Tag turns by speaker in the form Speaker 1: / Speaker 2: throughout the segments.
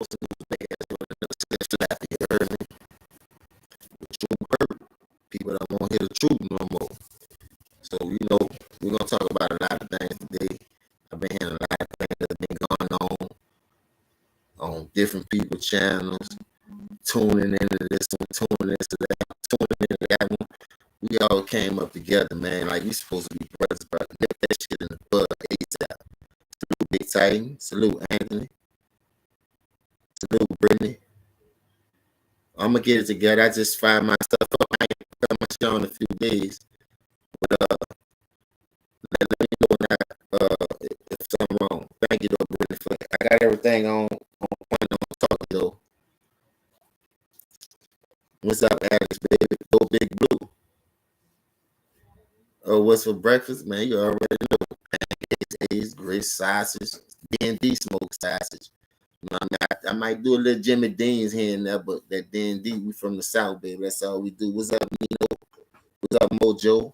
Speaker 1: You heard me? The truth hurt. People don't want to hear the truth no more. So, you know, we're going to talk about a lot of things today. I've been hearing a lot of things that have been going on different people's channels, tuning into this one, tuning into that, tuning into that one. We all came up together, man. Like, we supposed to be brothers, but nip that shit in the bud ASAP. Salute Big Titan. Salute Anthony. Salute Brittany. I'm going to get it together. I just fired my stuff up. I ain't got my shit on in a few days. But let me know if something wrong. Thank you, though, Brittany. I got everything on point on talk, though. What's up, Alex, baby? Go Big Blue. Oh, what's for breakfast? Man, you already know. Pancakes, eggs, great sausage, D&D smoked sausage. You know, I might do a little Jimmy Dean's here and there, but that D&D, we from the South, baby. That's all we do. What's up, Nino? What's up, Mojo?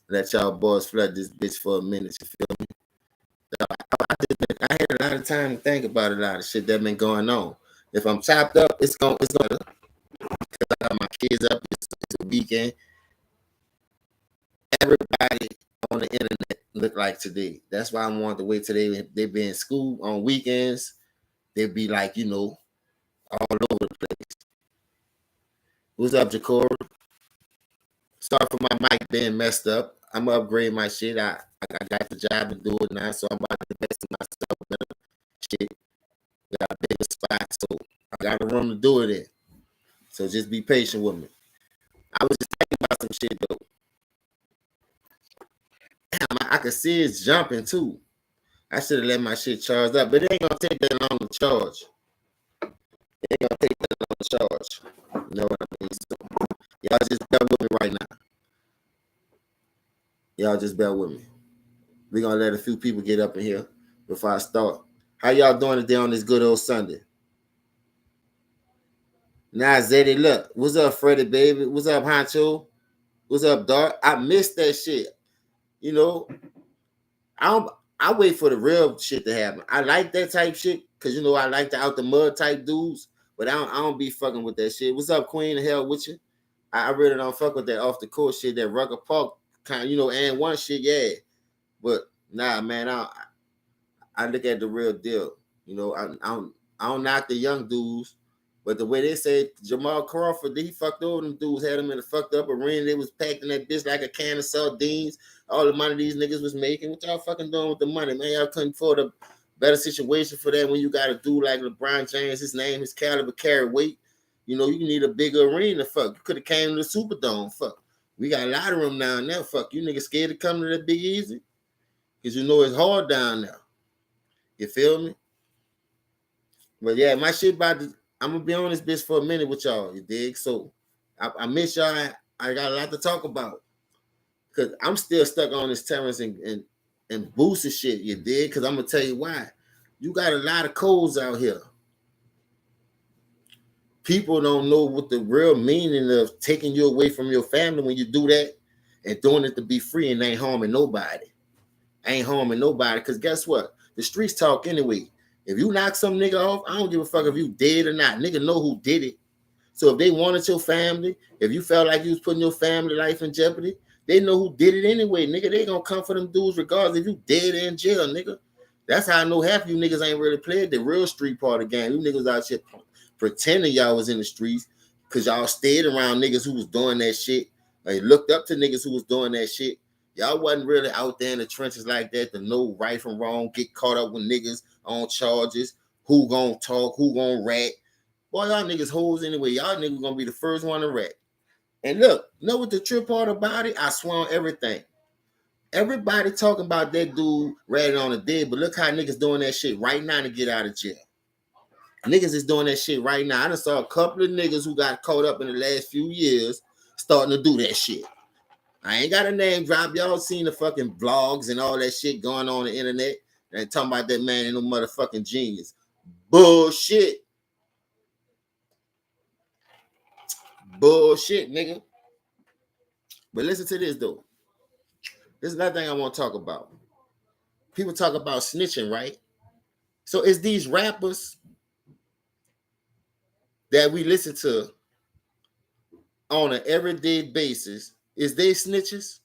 Speaker 1: Let y'all boys flood this bitch for a minute, you feel me? I had a lot of time to think about a lot of shit that been going on. If I'm chopped up, it's gonna because I got my kids up, it's a weekend. Everybody on the internet look like today. That's why I want to wait today. They be in school on weekends. They be like, you know, all over the place. What's up, Jacory? Sorry for my mic being messed up. I'm gonna upgrade my shit. I got the job to do it now, so I'm about to invest in myself better. Shit, got a bigger spot, so I got a room to do it in. So just be patient with me. I was just thinking about some shit though. Damn, I could see it's jumping too. I should have let my shit charged up, but it ain't gonna take that long to charge. It ain't gonna take that long to charge. You know what I mean? So, y'all just bear with me right now. Y'all just bear with me. We're gonna let a few people get up in here before I start. How y'all doing today on this good old Sunday? Now, Zeddy, look. What's up, Freddie, baby? What's up, Honcho? What's up, Dark? I missed that shit. You know, I wait for the real shit to happen. I like that type shit because, you know, I like the out the mud type dudes, but I don't be fucking with that shit. What's up, Queen? The hell with you? I really don't fuck with that off the court shit, that Rucker Park kind of, you know, and one shit, yeah. But nah, man, I look at the real deal. You know, I don't knock the young dudes, but the way they say Jamal Crawford, he fucked over them dudes, had them in a fucked up arena. They was packed in that bitch like a can of sardines. All the money these niggas was making. What y'all fucking doing with the money, man? Y'all couldn't afford a better situation for that when you got a dude like LeBron James, his name, his caliber, carry weight. You know, you need a bigger arena. Fuck, you could have came to the Superdome. Fuck, we got a lot of them down there. Fuck, you niggas scared to come to that Big Easy? Because you know it's hard down there. You feel me? But yeah, my shit about to, I'm going to be on this bitch for a minute with y'all, you dig? So I miss y'all. I got a lot to talk about. Because I'm still stuck on this Terrence and Boosie shit, you dig? Because I'm going to tell you why. You got a lot of codes out here. People don't know what the real meaning of taking you away from your family when you do that and doing it to be free and ain't harming nobody. Ain't harming nobody. Because guess what? The streets talk anyway. If you knock some nigga off, I don't give a fuck if you dead or not. Nigga know who did it. So if they wanted your family, if you felt like you was putting your family life in jeopardy, they know who did it anyway, nigga. They gonna come for them dudes regardless if you dead or in jail, nigga. That's how I know half of you niggas ain't really played the real street part of the game. You niggas out here pretending y'all was in the streets because y'all stayed around niggas who was doing that shit. Like looked up to niggas who was doing that shit. Y'all wasn't really out there in the trenches like that to know right from wrong, get caught up with niggas on charges, who gonna talk, who gonna rat. Boy, y'all niggas hoes anyway. Y'all niggas gonna be the first one to rat. And look, know what the trip part about it? I swear on everything. Everybody talking about that dude ratting on the dead, but look how niggas doing that shit right now to get out of jail. Niggas is doing that shit right now. I done saw a couple of niggas who got caught up in the last few years starting to do that shit. I ain't got a name drop. Y'all seen the fucking vlogs and all that shit going on the internet and talking about that man ain't no motherfucking genius. Bullshit. Bullshit, nigga. But listen to this, though. This is another thing I want to talk about. People talk about snitching, right? So it's these rappers that we listen to on an everyday basis, is they snitches?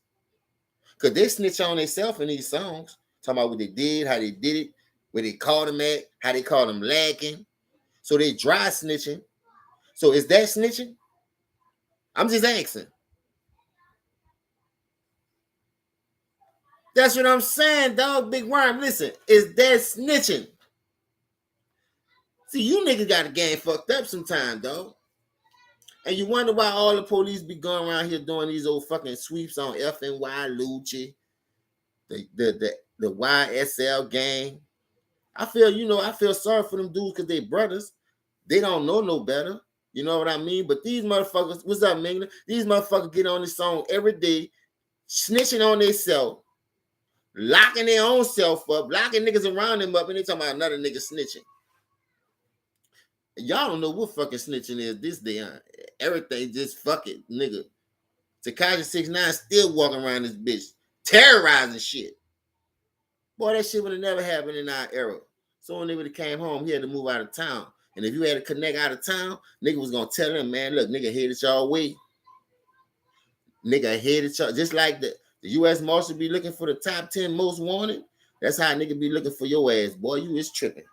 Speaker 1: Because they snitch on themselves in these songs, talking about what they did, how they did it, where they caught them at, how they caught them lacking. So they dry snitching. So is that snitching? I'm just asking. That's what I'm saying, dog. Big Worm, listen, is that snitching? See, you niggas got the game fucked up sometimes, dog. And you wonder why all the police be going around here doing these old fucking sweeps on FNY Lucci, the YSL gang. I feel sorry for them dudes because they brothers. They don't know no better. You know what I mean? But these motherfuckers, what's up, Mingler? These motherfuckers get on this song every day, snitching on themselves, locking their own self up, locking niggas around them up, and they talking about another nigga snitching. Y'all don't know what fucking snitching is this day, huh? Everything just fuck it, nigga. Tekashi 6ix9ine still walking around this bitch, terrorizing shit. Boy, that shit would have never happened in our era. So when they would have came home, he had to move out of town. And if you had to connect out of town, nigga was gonna tell him, man, look, nigga headed y'all way. Nigga headed y'all. Just like the U.S. Marshal be looking for the top 10 most wanted, that's how nigga be looking for your ass. Boy, you is tripping.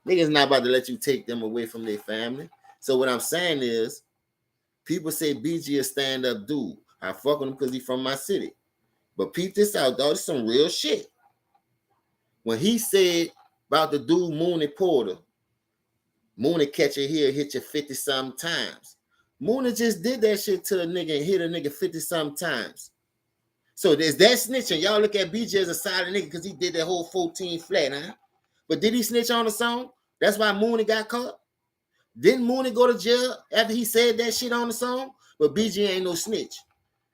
Speaker 1: Niggas not about to let you take them away from their family. So what I'm saying is, people say BG a stand-up dude. I fuck with him because he from my city. But peep this out, dog. It's some real shit. When he said about the dude Mooney Porter, Mooney catch you here, hit you 50-something times. Mooney just did that shit to a nigga and hit a nigga 50-something times. So there's that snitching. Y'all look at BG as a silent nigga because he did that whole 14 flat, huh? But did he snitch on the song? That's why Mooney got caught. Didn't Mooney go to jail after he said that shit on the song? But BG ain't no snitch.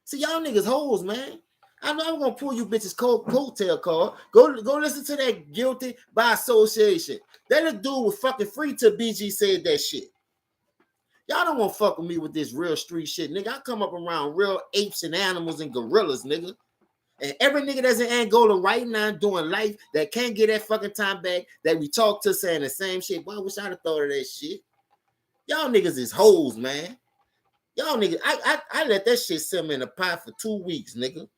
Speaker 1: See, y'all niggas hoes, man. I know I'm gonna pull you bitches coattail card. Go listen to that Guilty by Association. That little dude was fucking free till BG said that shit. Y'all don't want to fuck with me with this real street shit, nigga. I come up around real apes and animals and gorillas, nigga. And every nigga that's in Angola right now doing life that can't get that fucking time back that we talk to saying the same shit. Boy, I wish I'd have thought of that shit. Y'all niggas is hoes, man. Y'all niggas, I let that shit simmer in the pot for 2 weeks, nigga.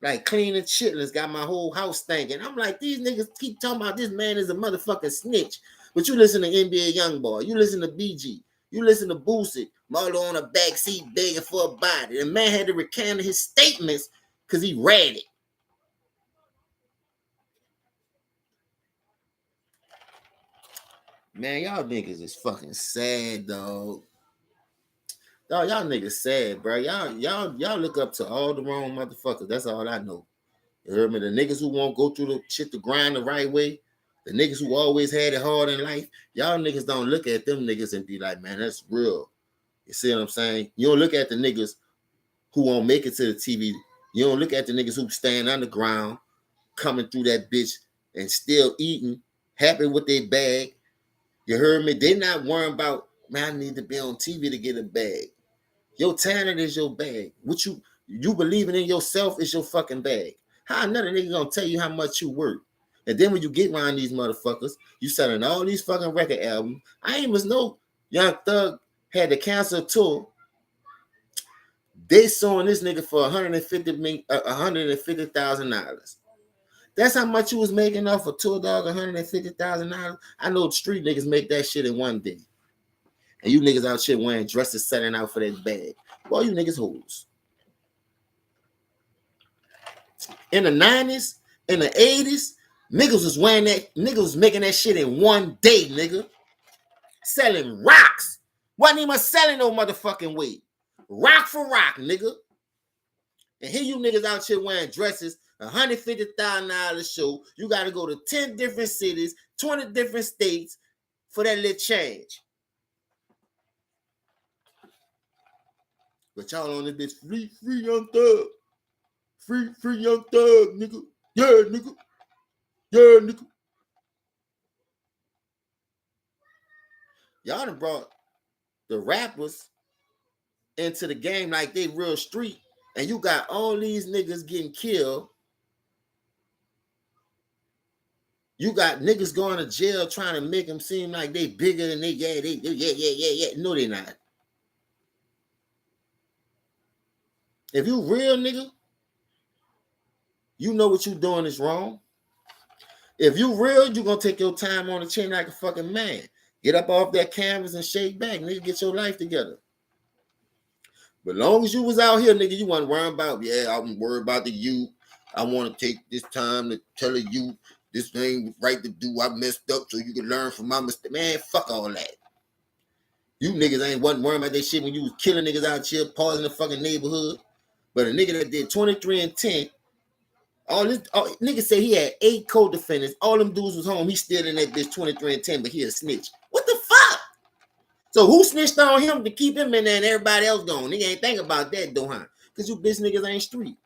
Speaker 1: Like cleaning shitless, got my whole house stinking. I'm like, these niggas keep talking about this man is a motherfucking snitch. But you listen to NBA Youngboy, you listen to BG, you listen to Boosie, Marlo on a backseat begging for a body. The man had to recant his statements because he read it. Man, y'all niggas is fucking sad, dog. Dog, y'all niggas sad, bro. Y'all look up to all the wrong motherfuckers. That's all I know. You heard me? The niggas who won't go through the shit to grind the right way, the niggas who always had it hard in life, y'all niggas don't look at them niggas and be like, man, that's real. You see what I'm saying? You don't look at the niggas who won't make it to the TV. You don't look at the niggas who stand underground, coming through that bitch and still eating, happy with their bag. You heard me? They not worrying about, man, I need to be on TV to get a bag. Your talent is your bag. What you believing in yourself is your fucking bag. How another nigga gonna tell you how much you worth? And then when you get around these motherfuckers, you selling all these fucking record albums. I ain't was no Young Thug had to cancel a tour. They suing this nigga for $150,000. That's how much you was making off a tour, dog. $150,000. I know the street niggas make that shit in one day. And you niggas out shit wearing dresses selling out for that bag. Boy, you niggas hoes. In the 90s, in the 80s, niggas was wearing that, niggas was making that shit in one day, nigga. Selling rocks. Wasn't even selling no motherfucking weight. Rock for rock, nigga. And here you niggas out here wearing dresses, $150,000 show. You got to go to 10 different cities, 20 different states for that little change. But y'all on this bitch, free Young Thug. Free Young Thug, nigga. Yeah, nigga. Yeah, nigga. Y'all done brought the rappers into the game like they real street, and you got all these niggas getting killed. You got niggas going to jail trying to make them seem like they bigger than they. Yeah. No, they not. If you real nigga, you know what you doing is wrong. If you real, you gonna take your time on the chin like a fucking man. Get up off that canvas and shake back, nigga. Get your life together. But long as you was out here, nigga, you wasn't worrying about, yeah, I'm worried about the youth. I want to take this time to tell the youth this thing right to do. I messed up so you can learn from my mistake. Man, fuck all that. You niggas wasn't worrying about that shit when you was killing niggas out here, pausing the fucking neighborhood. But a nigga that did 23 and 10, niggas say he had 8 co-defendants. All them dudes was home. He still in that bitch 23 and 10, but he a snitch. What the fuck? So who snitched on him to keep him in there and everybody else gone? Nigga ain't think about that though, huh? Because you bitch niggas ain't street.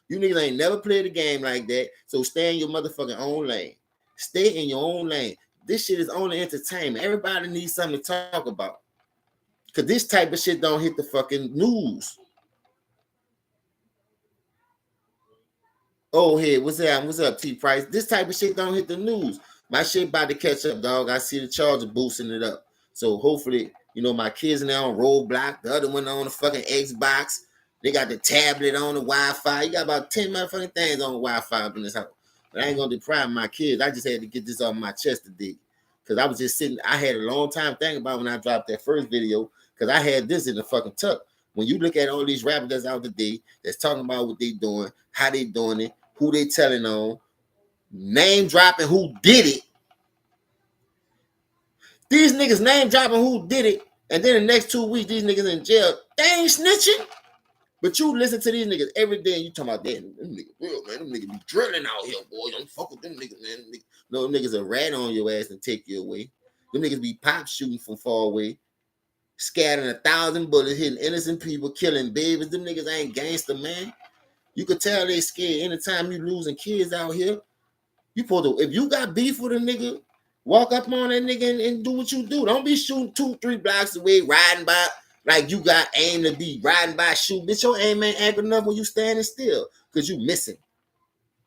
Speaker 1: You niggas ain't never played a game like that. So stay in your motherfucking own lane. Stay in your own lane. This shit is only entertainment. Everybody needs something to talk about. Because this type of shit don't hit the fucking news. Oh, hey, what's up? What's up, T Price? This type of shit don't hit the news. My shit about to catch up, dog. I see the Charger boosting it up. So hopefully, you know, my kids now on Roblox. The other one on the fucking Xbox. They got the tablet on the Wi-Fi. You got about 10 motherfucking things on the Wi-Fi up in this house. But I ain't gonna deprive my kids. I just had to get this off my chest today. Because I was just sitting, I had a long time thinking about when I dropped that first video. Because I had this in the fucking tuck. When you look at all these rappers that's out today, that's talking about what they doing, how they doing it, who they telling on, name dropping who did it. These niggas name dropping who did it, and then the next 2 weeks, these niggas in jail. They ain't snitching. But you listen to these niggas every day, and you talking about that. Them niggas real, man. Them niggas be drilling out here, boy. Don't fuck with them niggas, man. No, them niggas are rat on your ass and take you away. Them niggas be pop shooting from far away, scattering 1,000 bullets, hitting innocent people, killing babies. Them niggas ain't gangster, man. You could tell they scared anytime you losing kids out here. You supposed to, if you got beef with a nigga, walk up on that nigga and do what you do. Don't be shooting 2-3 blocks away, riding by like you got aim to be riding by shoot. Bitch, your aim ain't accurate enough when you standing still because you missing.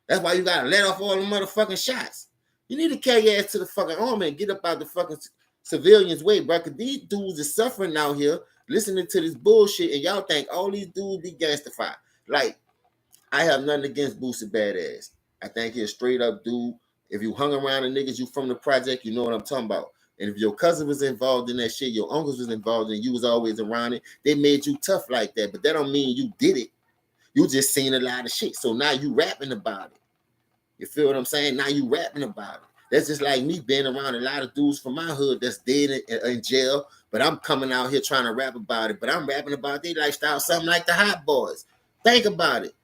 Speaker 1: That's why you gotta let off all the motherfucking shots. You need to carry your ass to the fucking army and get up out the fucking civilians' way, bro. Because these dudes are suffering out here listening to this bullshit, and y'all think all these dudes be gangstified. Like, I have nothing against Boosie Badass. I think he's a straight up dude. If you hung around the niggas, you from the project, you know what I'm talking about. And if your cousin was involved in that shit, your uncles was involved and you was always around it, they made you tough like that. But that don't mean you did it. You just seen a lot of shit. So now you rapping about it. You feel what I'm saying? Now you rapping about it. That's just like me being around a lot of dudes from my hood that's dead in jail, but I'm coming out here trying to rap about it. But I'm rapping about their lifestyle, something like the Hot Boys. Think about it.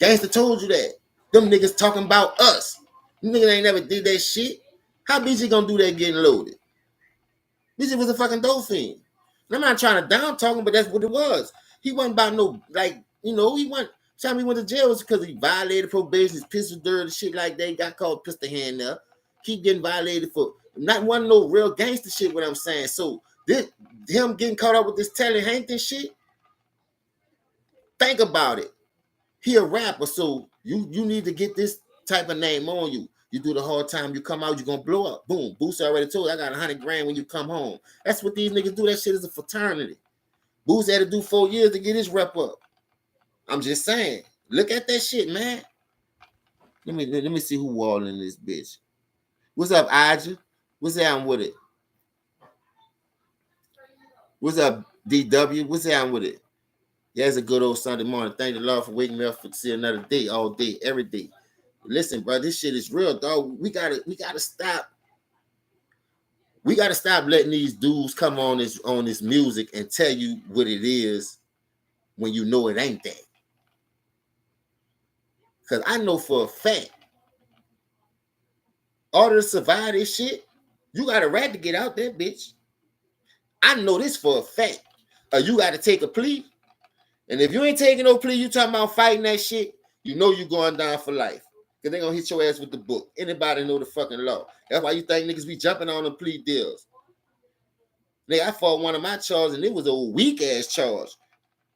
Speaker 1: Gangsta told you that. Them niggas talking about us. Them niggas ain't never did that shit. How BG gonna do that getting loaded? BG was a fucking dolphin. And I'm not trying to down talk him, but that's what it was. He wasn't about no, like, you know, he went, time he went to jail was because he violated probation, his pistol dirty, shit like that. He got caught pistol hand up. Keep getting violated for not one no real gangster shit, what I'm saying. So this, him getting caught up with this Telly Hankton shit, think about it. He a rapper, so you need to get this type of name on you. You do the hard time, you come out, you're gonna blow up. Boom. Boosie already told you, I got 100 grand when you come home. That's what these niggas do. That shit is a fraternity. Boosie had to do 4 years to get his rep up. I'm just saying. Look at that shit, man. Let me see who all in this bitch. What's up, Aja? What's down with it? What's up, DW? What's down with it? Yeah, it's a good old Sunday morning. Thank the Lord for waking me up to see another day, all day, every day. Listen, bro, this shit is real, dog. We gotta stop. We gotta stop letting these dudes come on this music and tell you what it is when you know it ain't that. Cause I know for a fact, order to survive this shit, you got a right to get out there, bitch. I know this for a fact. You got to take a plea. And if you ain't taking no plea, you talking about fighting that shit, you know you going down for life. Because they going to hit your ass with the book. Anybody know the fucking law. That's why you think niggas be jumping on the plea deals. Nigga, I fought one of my charges, and it was a weak-ass charge.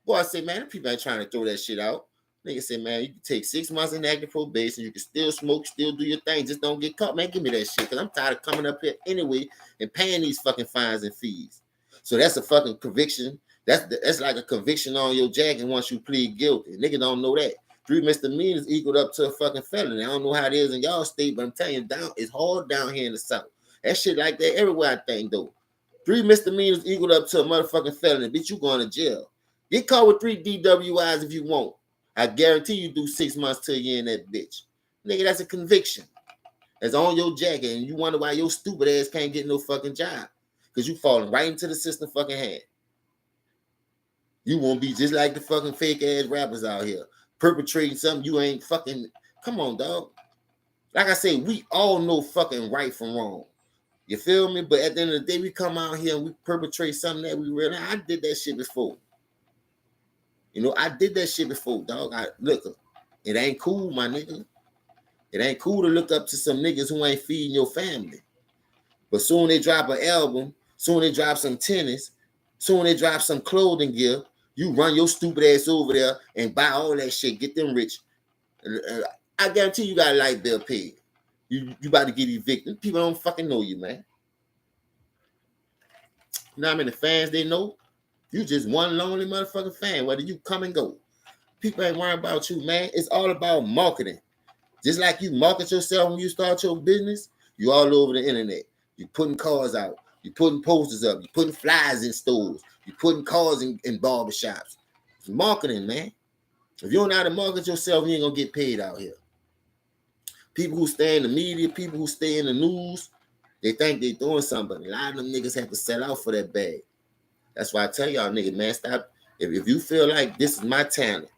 Speaker 1: Boy, I said, man, people ain't trying to throw that shit out. Nigga said, man, you can take 6 months in active probation. You can still smoke, still do your thing. Just don't get caught. Man, give me that shit. Because I'm tired of coming up here anyway and paying these fucking fines and fees. So that's a fucking conviction. That's like a conviction on your jacket once you plead guilty. Nigga don't know that. 3 misdemeanors equaled up to a fucking felony. I don't know how it is in y'all state, but I'm telling you, it's hard down here in the South. That shit like that everywhere, I think, though. 3 misdemeanors equaled up to a motherfucking felony. Bitch, you going to jail. Get caught with 3 DWIs if you want. I guarantee you do 6 months till you're in that bitch. Nigga, that's a conviction. That's on your jacket, and you wonder why your stupid ass can't get no fucking job. Because you falling right into the system fucking hand. You won't be just like the fucking fake ass rappers out here. Perpetrating something you ain't fucking... Come on, dog. Like I say, we all know fucking right from wrong. You feel me? But at the end of the day, we come out here and we perpetrate something that we really... I did that shit before. You know, I did that shit before, dog. Look, it ain't cool, my nigga. It ain't cool to look up to some niggas who ain't feeding your family. But soon they drop an album, soon they drop some tennis, soon they drop some clothing gear, you run your stupid ass over there and buy all that shit, get them rich. I guarantee you got a light bill paid. You about to get evicted. People don't fucking know you, man. You know how many fans they know? You just one lonely motherfucking fan, whether you come and go. People ain't worrying about you, man. It's all about marketing. Just like you market yourself when you start your business, you all over the internet. You putting cars out. You putting posters up. You putting flyers in stores. You putting cars in barbershops. It's marketing, man. If you don't know how to market yourself, you ain't going to get paid out here. People who stay in the media, people who stay in the news, they think they doing something. A lot of them niggas have to sell out for that bag. That's why I tell y'all, nigga, man, stop. If you feel like this is my talent,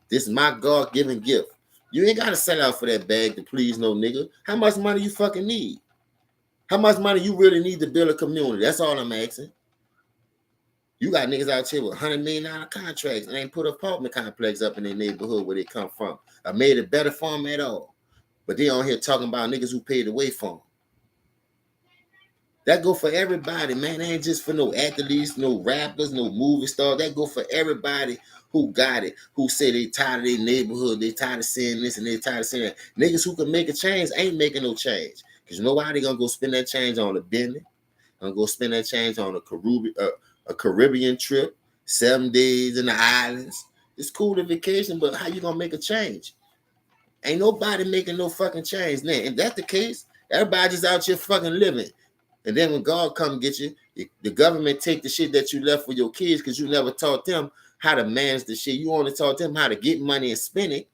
Speaker 1: this is my God-given gift, you ain't got to sell out for that bag to please no nigga. How much money you fucking need? How much money you really need to build a community? That's all I'm asking. You got niggas out here with $100 million contracts and ain't put an apartment complex up in their neighborhood where they come from. I made it better for them at all. But they on here talking about niggas who paid the way for them. That go for everybody, man. That ain't just for no athletes, no rappers, no movie stars. That go for everybody who got it, who say they tired of their neighborhood, they tired of seeing this and they tired of seeing that. Niggas who can make a change ain't making no change. Because you know why? They gonna go spend that change on a Bentley. Gonna go spend that change on a Caribbean trip, 7 days in the islands. It's cool to vacation, but how you gonna make a change? Ain't nobody making no fucking change. Now, if that's the case, everybody just out here fucking living. And then when God come get you, the government take the shit that you left for your kids because you never taught them how to manage the shit. You only taught them how to get money and spend it.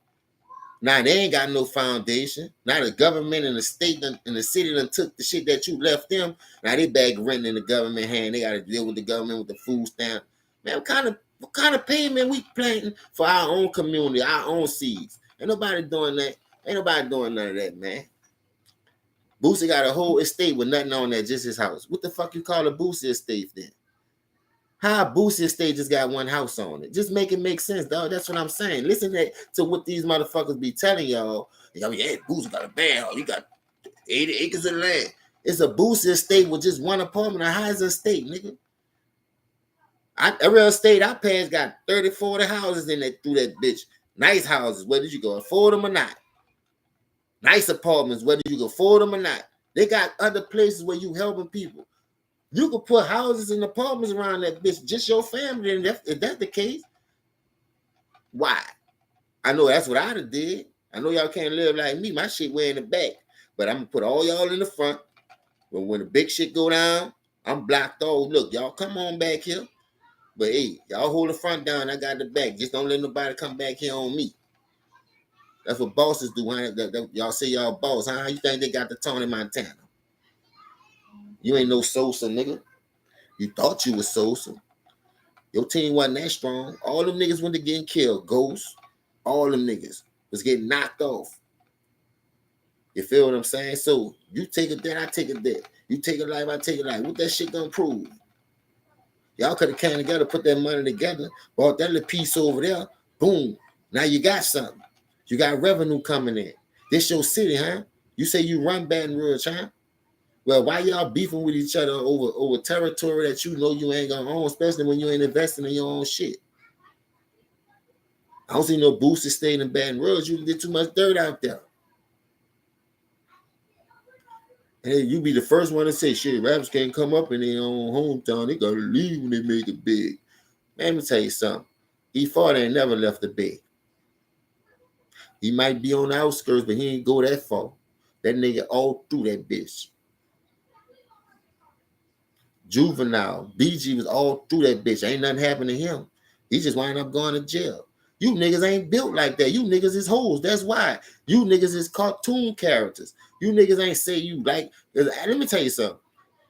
Speaker 1: Now they ain't got no foundation. Now the government and the state and the city done took the shit that you left them. Now they back renting in the government hand. They got to deal with the government with the food stamp. Man, what kind of payment we planting for our own community, our own seeds? Ain't nobody doing that. Ain't nobody doing none of that, man. Boosie got a whole estate with nothing on that, just his house. What the fuck you call a Boosie estate then? How a Boosie estate just got one house on it? Just make it make sense, dog. That's what I'm saying. Listen to what these motherfuckers be telling y'all. Yeah, Boosie got a bad house. He got 80 acres of land. It's a Boosie estate with just one apartment. How is an estate, nigga? A real estate I passed got 30, 40 houses in that through that bitch. Nice houses. Where did you go? Afford them or not? Nice apartments, whether you can afford them or not. They got other places where you helping people. You can put houses and apartments around that bitch, just your family. And if that's the case, why? I know that's what I'd have did. I know y'all can't live like me. My shit way in the back. But I'm going to put all y'all in the front. But when the big shit go down, I'm blocked off. Look, y'all come on back here. But hey, y'all hold the front down. I got the back. Just don't let nobody come back here on me. That's what bosses do. Huh? Y'all say y'all boss. Huh? How you think they got the Tony Montana? You ain't no Sosa, nigga. You thought you was Sosa. Your team wasn't that strong. All them niggas went to getting killed. Ghost. All them niggas was getting knocked off. You feel what I'm saying? So you take a debt, I take a debt. You take a life, I take a life. What that shit gonna prove? Y'all could have came together, put that money together, bought that little piece over there. Boom. Now you got something. You got revenue coming in. This your city, huh? You say you run Baton Rouge, huh? Well, why y'all beefing with each other over territory that you know you ain't gonna own, especially when you ain't investing in your own shit? I don't see no boosters staying in Baton Rouge. You did too much dirt out there. And you be the first one to say, shit, rappers can't come up in their own hometown. They gotta leave when they make it big. Man, let me tell you something. E40 ain't never left the Bay. He might be on the outskirts, but he ain't go that far. That nigga all through that bitch. Juvenile, BG was all through that bitch. Ain't nothing happened to him. He just wind up going to jail. You niggas ain't built like that. You niggas is hoes. That's why. You niggas is cartoon characters. You niggas ain't say you like. Let me tell you something.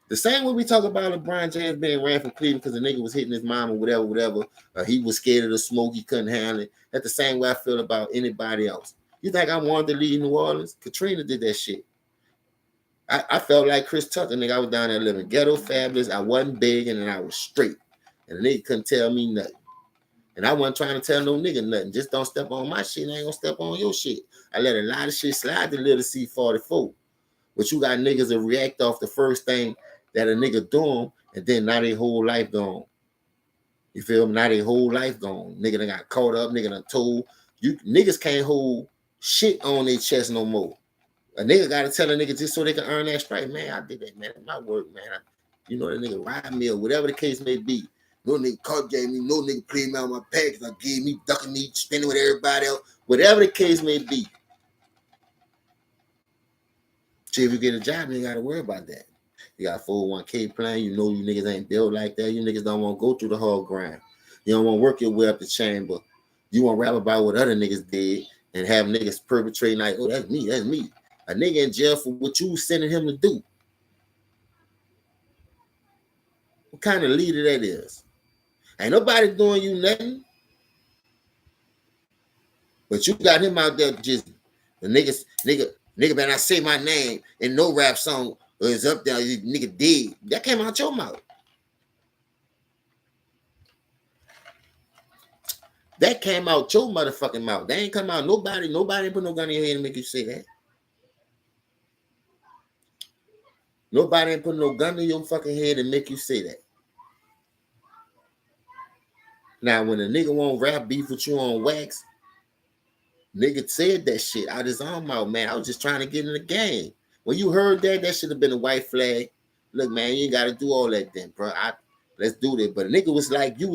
Speaker 1: The same way we talk about LeBron James being ran from Cleveland because the nigga was hitting his mom or whatever. He was scared of the smoke. He couldn't handle it. That's the same way I feel about anybody else. You think I wanted to leave New Orleans? Katrina did that shit. I felt like Chris Tucker, nigga. I was down there living ghetto fabulous. I wasn't big and I was straight. And the nigga couldn't tell me nothing. And I wasn't trying to tell no nigga nothing. Just don't step on my shit. I ain't gonna step on your shit. I let a lot of shit slide to little C44. But you got niggas that react off the first thing that a nigga doing, and then now their whole life gone. You feel me? Now their whole life gone. Nigga done got caught up. Nigga done told. You niggas can't hold shit on their chest no more. A nigga gotta tell a nigga just so they can earn that strike. Man, I did that, man. My work, man. You know, the nigga ride me or whatever the case may be. No nigga caught gave me, no nigga played me on my pack. I gave me ducking me, spending with everybody else. Whatever the case may be. See, if you get a job, you ain't gotta worry about that. You got a 401k plan. You know you niggas ain't built like that. You niggas don't want to go through the hard grind. You don't want to work your way up the chamber. You want to rap about what other niggas did and have niggas perpetrating like, oh, that's me, that's me. A nigga in jail for what you sending him to do. What kind of leader that is? Ain't nobody doing you nothing. But you got him out there just the nigga better not say my name in no rap song or it's up there, nigga dead. That came out your mouth. That came out your motherfucking mouth. They ain't come out nobody ain't put no gun in your head and make you say that. Nobody ain't put no gun in your fucking head and make you say that. Now, when a nigga won't rap beef with you on wax, nigga said that shit out his own mouth, man. I was just trying to get in the game. When you heard that should have been a white flag. Look, man, you ain't got to do all that then, bro. Let's do this. But a nigga was like, you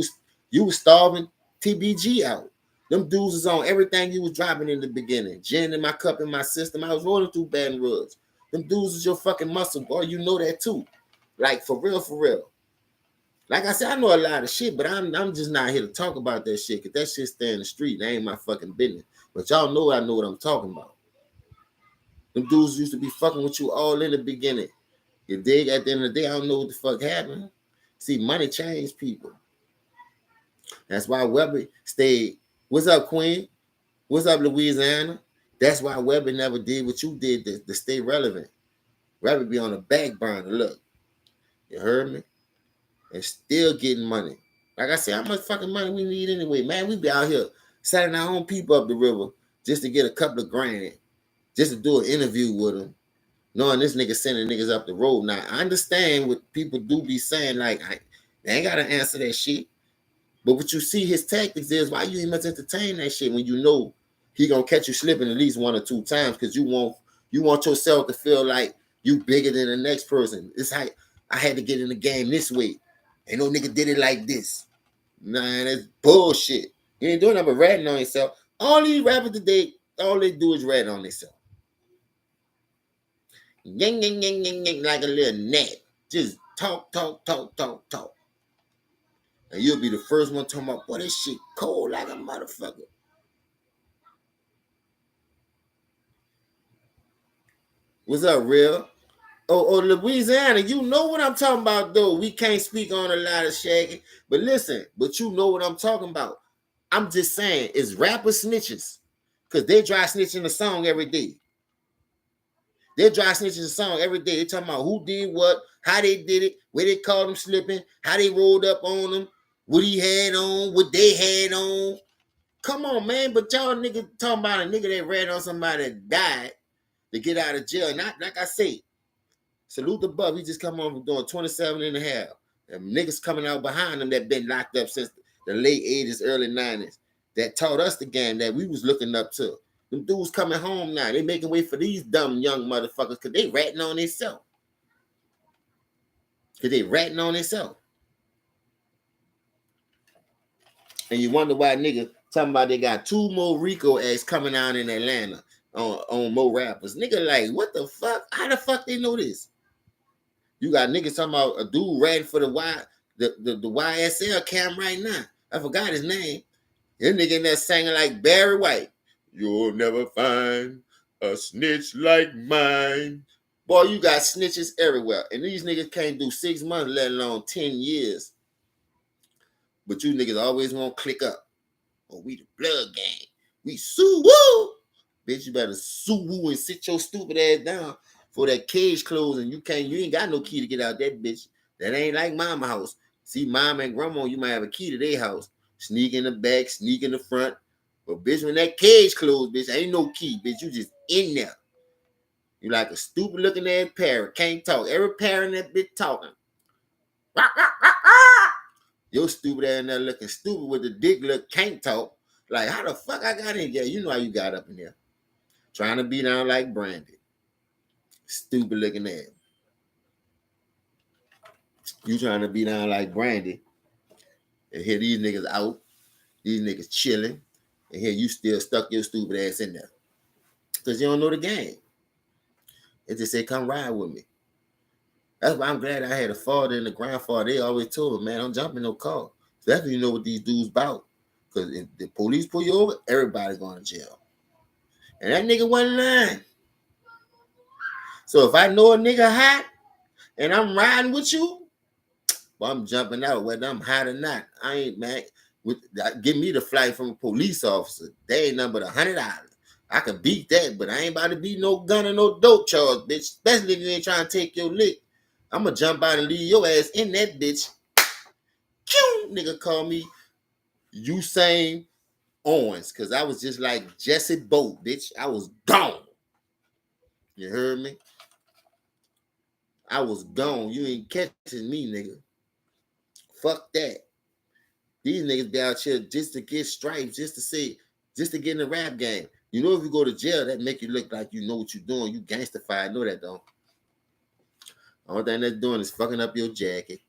Speaker 1: was starving TBG out. Them dudes was on everything you was dropping in the beginning. Gin in my cup in my system. I was rolling through Baton Rouge. Them dudes is your fucking muscle, boy. You know that too. Like, for real, for real. Like I said, I know a lot of shit, but I'm just not here to talk about that shit, because that shit stay in the street. That ain't my fucking business. But y'all know I know what I'm talking about. Them dudes used to be fucking with you all in the beginning. You dig? At the end of the day, I don't know what the fuck happened. See, money changed people. That's why Webby stayed. What's up, Queen? What's up, Louisiana? That's why Webby never did what you did to stay relevant. Webby be on the back burner. Look, you heard me? And still getting money. Like I said, how much fucking money we need anyway? Man, we be out here setting our own people up the river just to get a couple of grand, just to do an interview with them, knowing this nigga sending niggas up the road. Now, I understand what people do be saying, like, they ain't got to answer that shit. But what you see his tactics is, why you ain't much entertain that shit when you know he gonna catch you slipping at least 1 or 2 times, because you want yourself to feel like you bigger than the next person. It's like, I had to get in the game this way. Ain't no nigga did it like this. Nah, that's bullshit. You ain't doing nothing but ratting on yourself. All these rappers today, all they do is rat on themselves. Yang, yang, yang, yang, yang, like a little gnat. Just talk. And you'll be the first one talking about, boy, this shit cold like a motherfucker. What's up, real? Oh, Louisiana, you know what I'm talking about, though. We can't speak on a lot of shagging. But listen, you know what I'm talking about. I'm just saying, it's rapper snitches. Because they dry snitching the song every day. They dry snitching the song every day. They talking about who did what, how they did it, where they caught them slipping, how they rolled up on them, what he had on, what they had on. Come on, man. But y'all niggas talking about a nigga that ran on somebody that died to get out of jail. Not like I say, salute the buff. He just come on from doing 27 and a half. And niggas coming out behind him that been locked up since the late 80s, early 90s. that taught us the game that we was looking up to. Them dudes coming home now. They making way for these dumb young motherfuckers because they ratting on themselves. Because they ratting on themselves. And you wonder why niggas talking about they got 2 more Rico acts coming out in Atlanta on more rappers. Nigga, like, what the fuck? How the fuck they know this? You got niggas talking about a dude ratting for the YSL cam right now. I forgot his name. This nigga in there singing like Barry White. You'll never find a snitch like mine. Boy, you got snitches everywhere. And these niggas can't do 6 months, let alone 10 years. But you niggas always want to click up. Oh, we the blood gang. We sue woo. Bitch, you better sue woo and sit your stupid ass down for that cage closing. You ain't got no key to get out that bitch. That ain't like mama house. See, mama and grandma, you might have a key to their house. Sneak in the back, sneak in the front. But bitch, when that cage closed, bitch, ain't no key, bitch. You just in there. You like a stupid looking ass parrot. Can't talk. Every parrot in that bitch talking. Your stupid ass in there looking stupid with the dick look can't talk. Like, how the fuck I got in here? You know how you got up in there. Trying to be down like Brandy. Stupid looking ass. You trying to be down like Brandy. And here these niggas out. These niggas chilling. And here you still stuck your stupid ass in there. Because you don't know the game. It just said, come ride with me. That's why I'm glad I had a father and a grandfather. They always told me, man, don't jump in no car. That's when you know what these dudes about. Because if the police pull you over, everybody's going to jail. And that nigga wasn't lying. So if I know a nigga hot and I'm riding with you, well, I'm jumping out whether I'm hot or not. I ain't, man. Give me the flight from a police officer. They ain't nothing but $100. I can beat that, but I ain't about to beat no gun or no dope charge, bitch. Especially if you ain't trying to take your lick. I'm going to jump out and leave your ass in that bitch. Pew! Nigga call me Usain Owens, because I was just like Jesse Bolt, bitch. I was gone. You heard me? I was gone. You ain't catching me, nigga. Fuck that. These niggas be out here just to get stripes, just to get in the rap game. You know, if you go to jail, that make you look like you know what you're doing. You gangstified. Know that, though. All thing that's doing is fucking up your jacket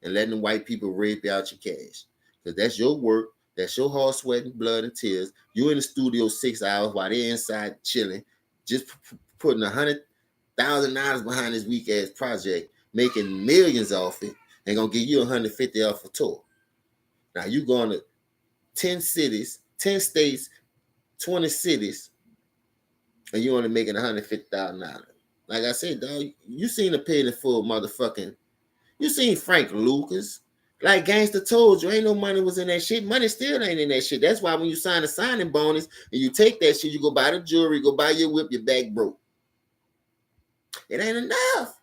Speaker 1: and letting the white people rape out your cash. Because that's your work. That's your hard sweat and blood and tears. You in the studio 6 hours while they're inside chilling, just putting $100,000 behind this weak ass project, making millions off it, and gonna give you $150 off a tour. Now you going to 10 cities, 10 states, 20 cities, and you only making $150,000. Like I said, dog, you seen the paid in full motherfucking. You seen Frank Lucas. Like Gangsta told you, ain't no money was in that shit. Money still ain't in that shit. That's why when you sign a signing bonus and you take that shit, you go buy the jewelry, go buy your whip, your back broke. It ain't enough.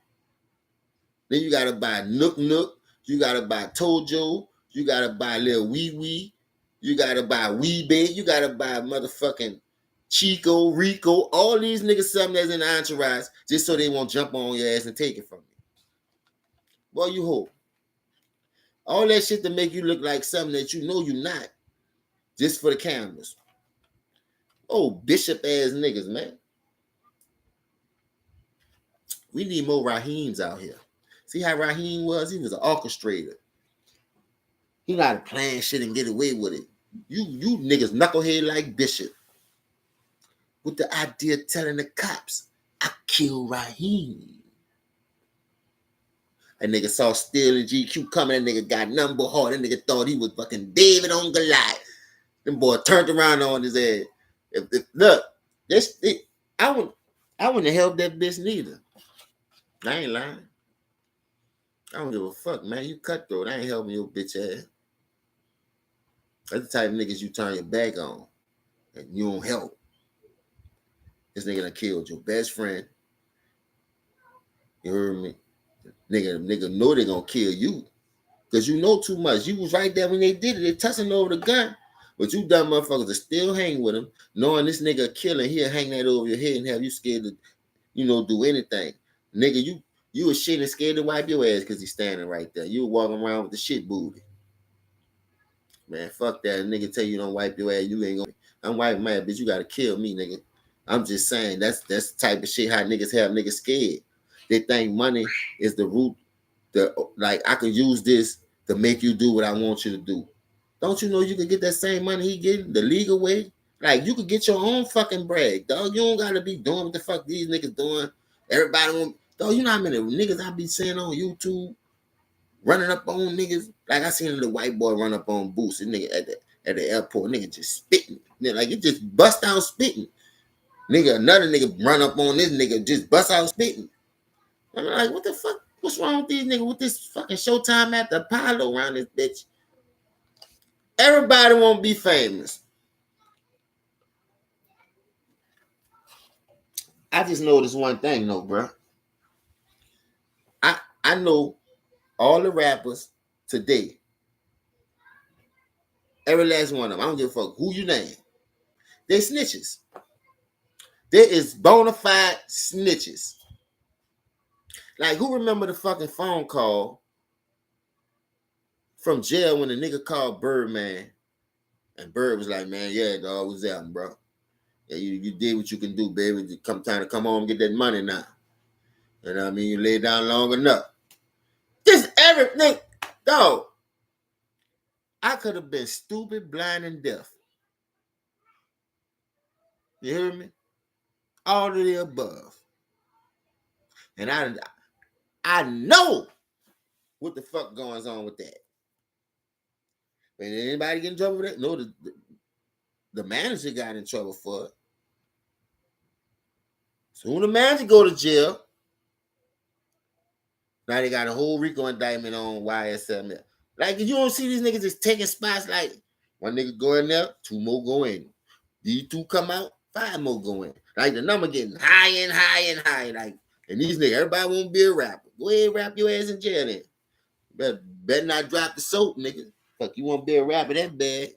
Speaker 1: Then you gotta buy Nook Nook. You gotta buy Tojo. You gotta buy Lil Wee Wee. You gotta buy Wee Bait. You gotta buy motherfucking Chico, Rico. All these niggas, something that's in the entourage, just so they won't jump on your ass and take it from you. Boy, you hope. All that shit to make you look like something that you know you're not. Just for the cameras. Oh, bishop ass niggas, man. We need more Raheems out here. See how Raheem was? He was an orchestrator. He got to plan shit and get away with it. You niggas knucklehead like Bishop. With the idea of telling the cops, I killed Raheem. That nigga saw Steel and GQ coming. That nigga got nothing but heart. That nigga thought he was fucking David on Goliath. Them boy turned around on his ass. Look, I wouldn't have helped that bitch neither. I ain't lying. I don't give a fuck, man. You cutthroat. I ain't helping your bitch ass. That's the type of niggas you turn your back on. And you don't help. This nigga done killed your best friend. You heard me? Nigga know they gonna kill you. Because you know too much. You was right there when they did it. They tussling over the gun. But you dumb motherfuckers are still hang with him, knowing this nigga killing, he'll hang that over your head and have you scared to, do anything. Nigga, you was shit and scared to wipe your ass because he's standing right there. You were walking around with the shit booty. Man, fuck that. Nigga tell you don't wipe your ass, you ain't gonna. I'm wiping my ass, bitch. You gotta kill me, nigga. I'm just saying that's the type of shit how niggas have niggas scared. They think money is the root. Like I can use this to make you do what I want you to do. Don't you know you can get that same money he getting the legal way? Like you could get your own fucking brag, dog. You don't gotta be doing what the fuck these niggas doing. Everybody want, dog. You know how many niggas I be seeing on YouTube running up on niggas? Like I seen the white boy run up on Boost, and nigga at the airport, nigga just spitting. Like it just bust out spitting. Nigga, another nigga run up on this nigga, just bust out spitting. I'm like, what the fuck? What's wrong with these niggas with this fucking Showtime at the Apollo around this bitch? Everybody won't be famous. I just know this one thing, though, bro. I know all the rappers today. Every last one of them. I don't give a fuck who you name. They snitches. There is bona fide snitches. Like, who remember the fucking phone call from jail when the nigga called Birdman? And Bird was like, man, yeah, dog, what's happening, bro? Yeah, you did what you can do, baby. Time to come home and get that money now. You know what I mean? You lay down long enough. Just everything. Dog, I could have been stupid, blind, and deaf. You hear me? All of the above. And I know what the fuck goes on with that. But anybody get in trouble with that? No, the manager got in trouble for it. So when the manager go to jail, now they got a whole RICO indictment on YSL. Like, if you don't see these niggas just taking spots, like, one nigga go in there, two more go in. These two come out, five more go in. Like, the number getting higher and higher and higher. Like, and these niggas, everybody won't be a rapper. Go ahead and rap your ass in jail then. Better not drop the soap, nigga. Fuck, you want to be a rapper that bad.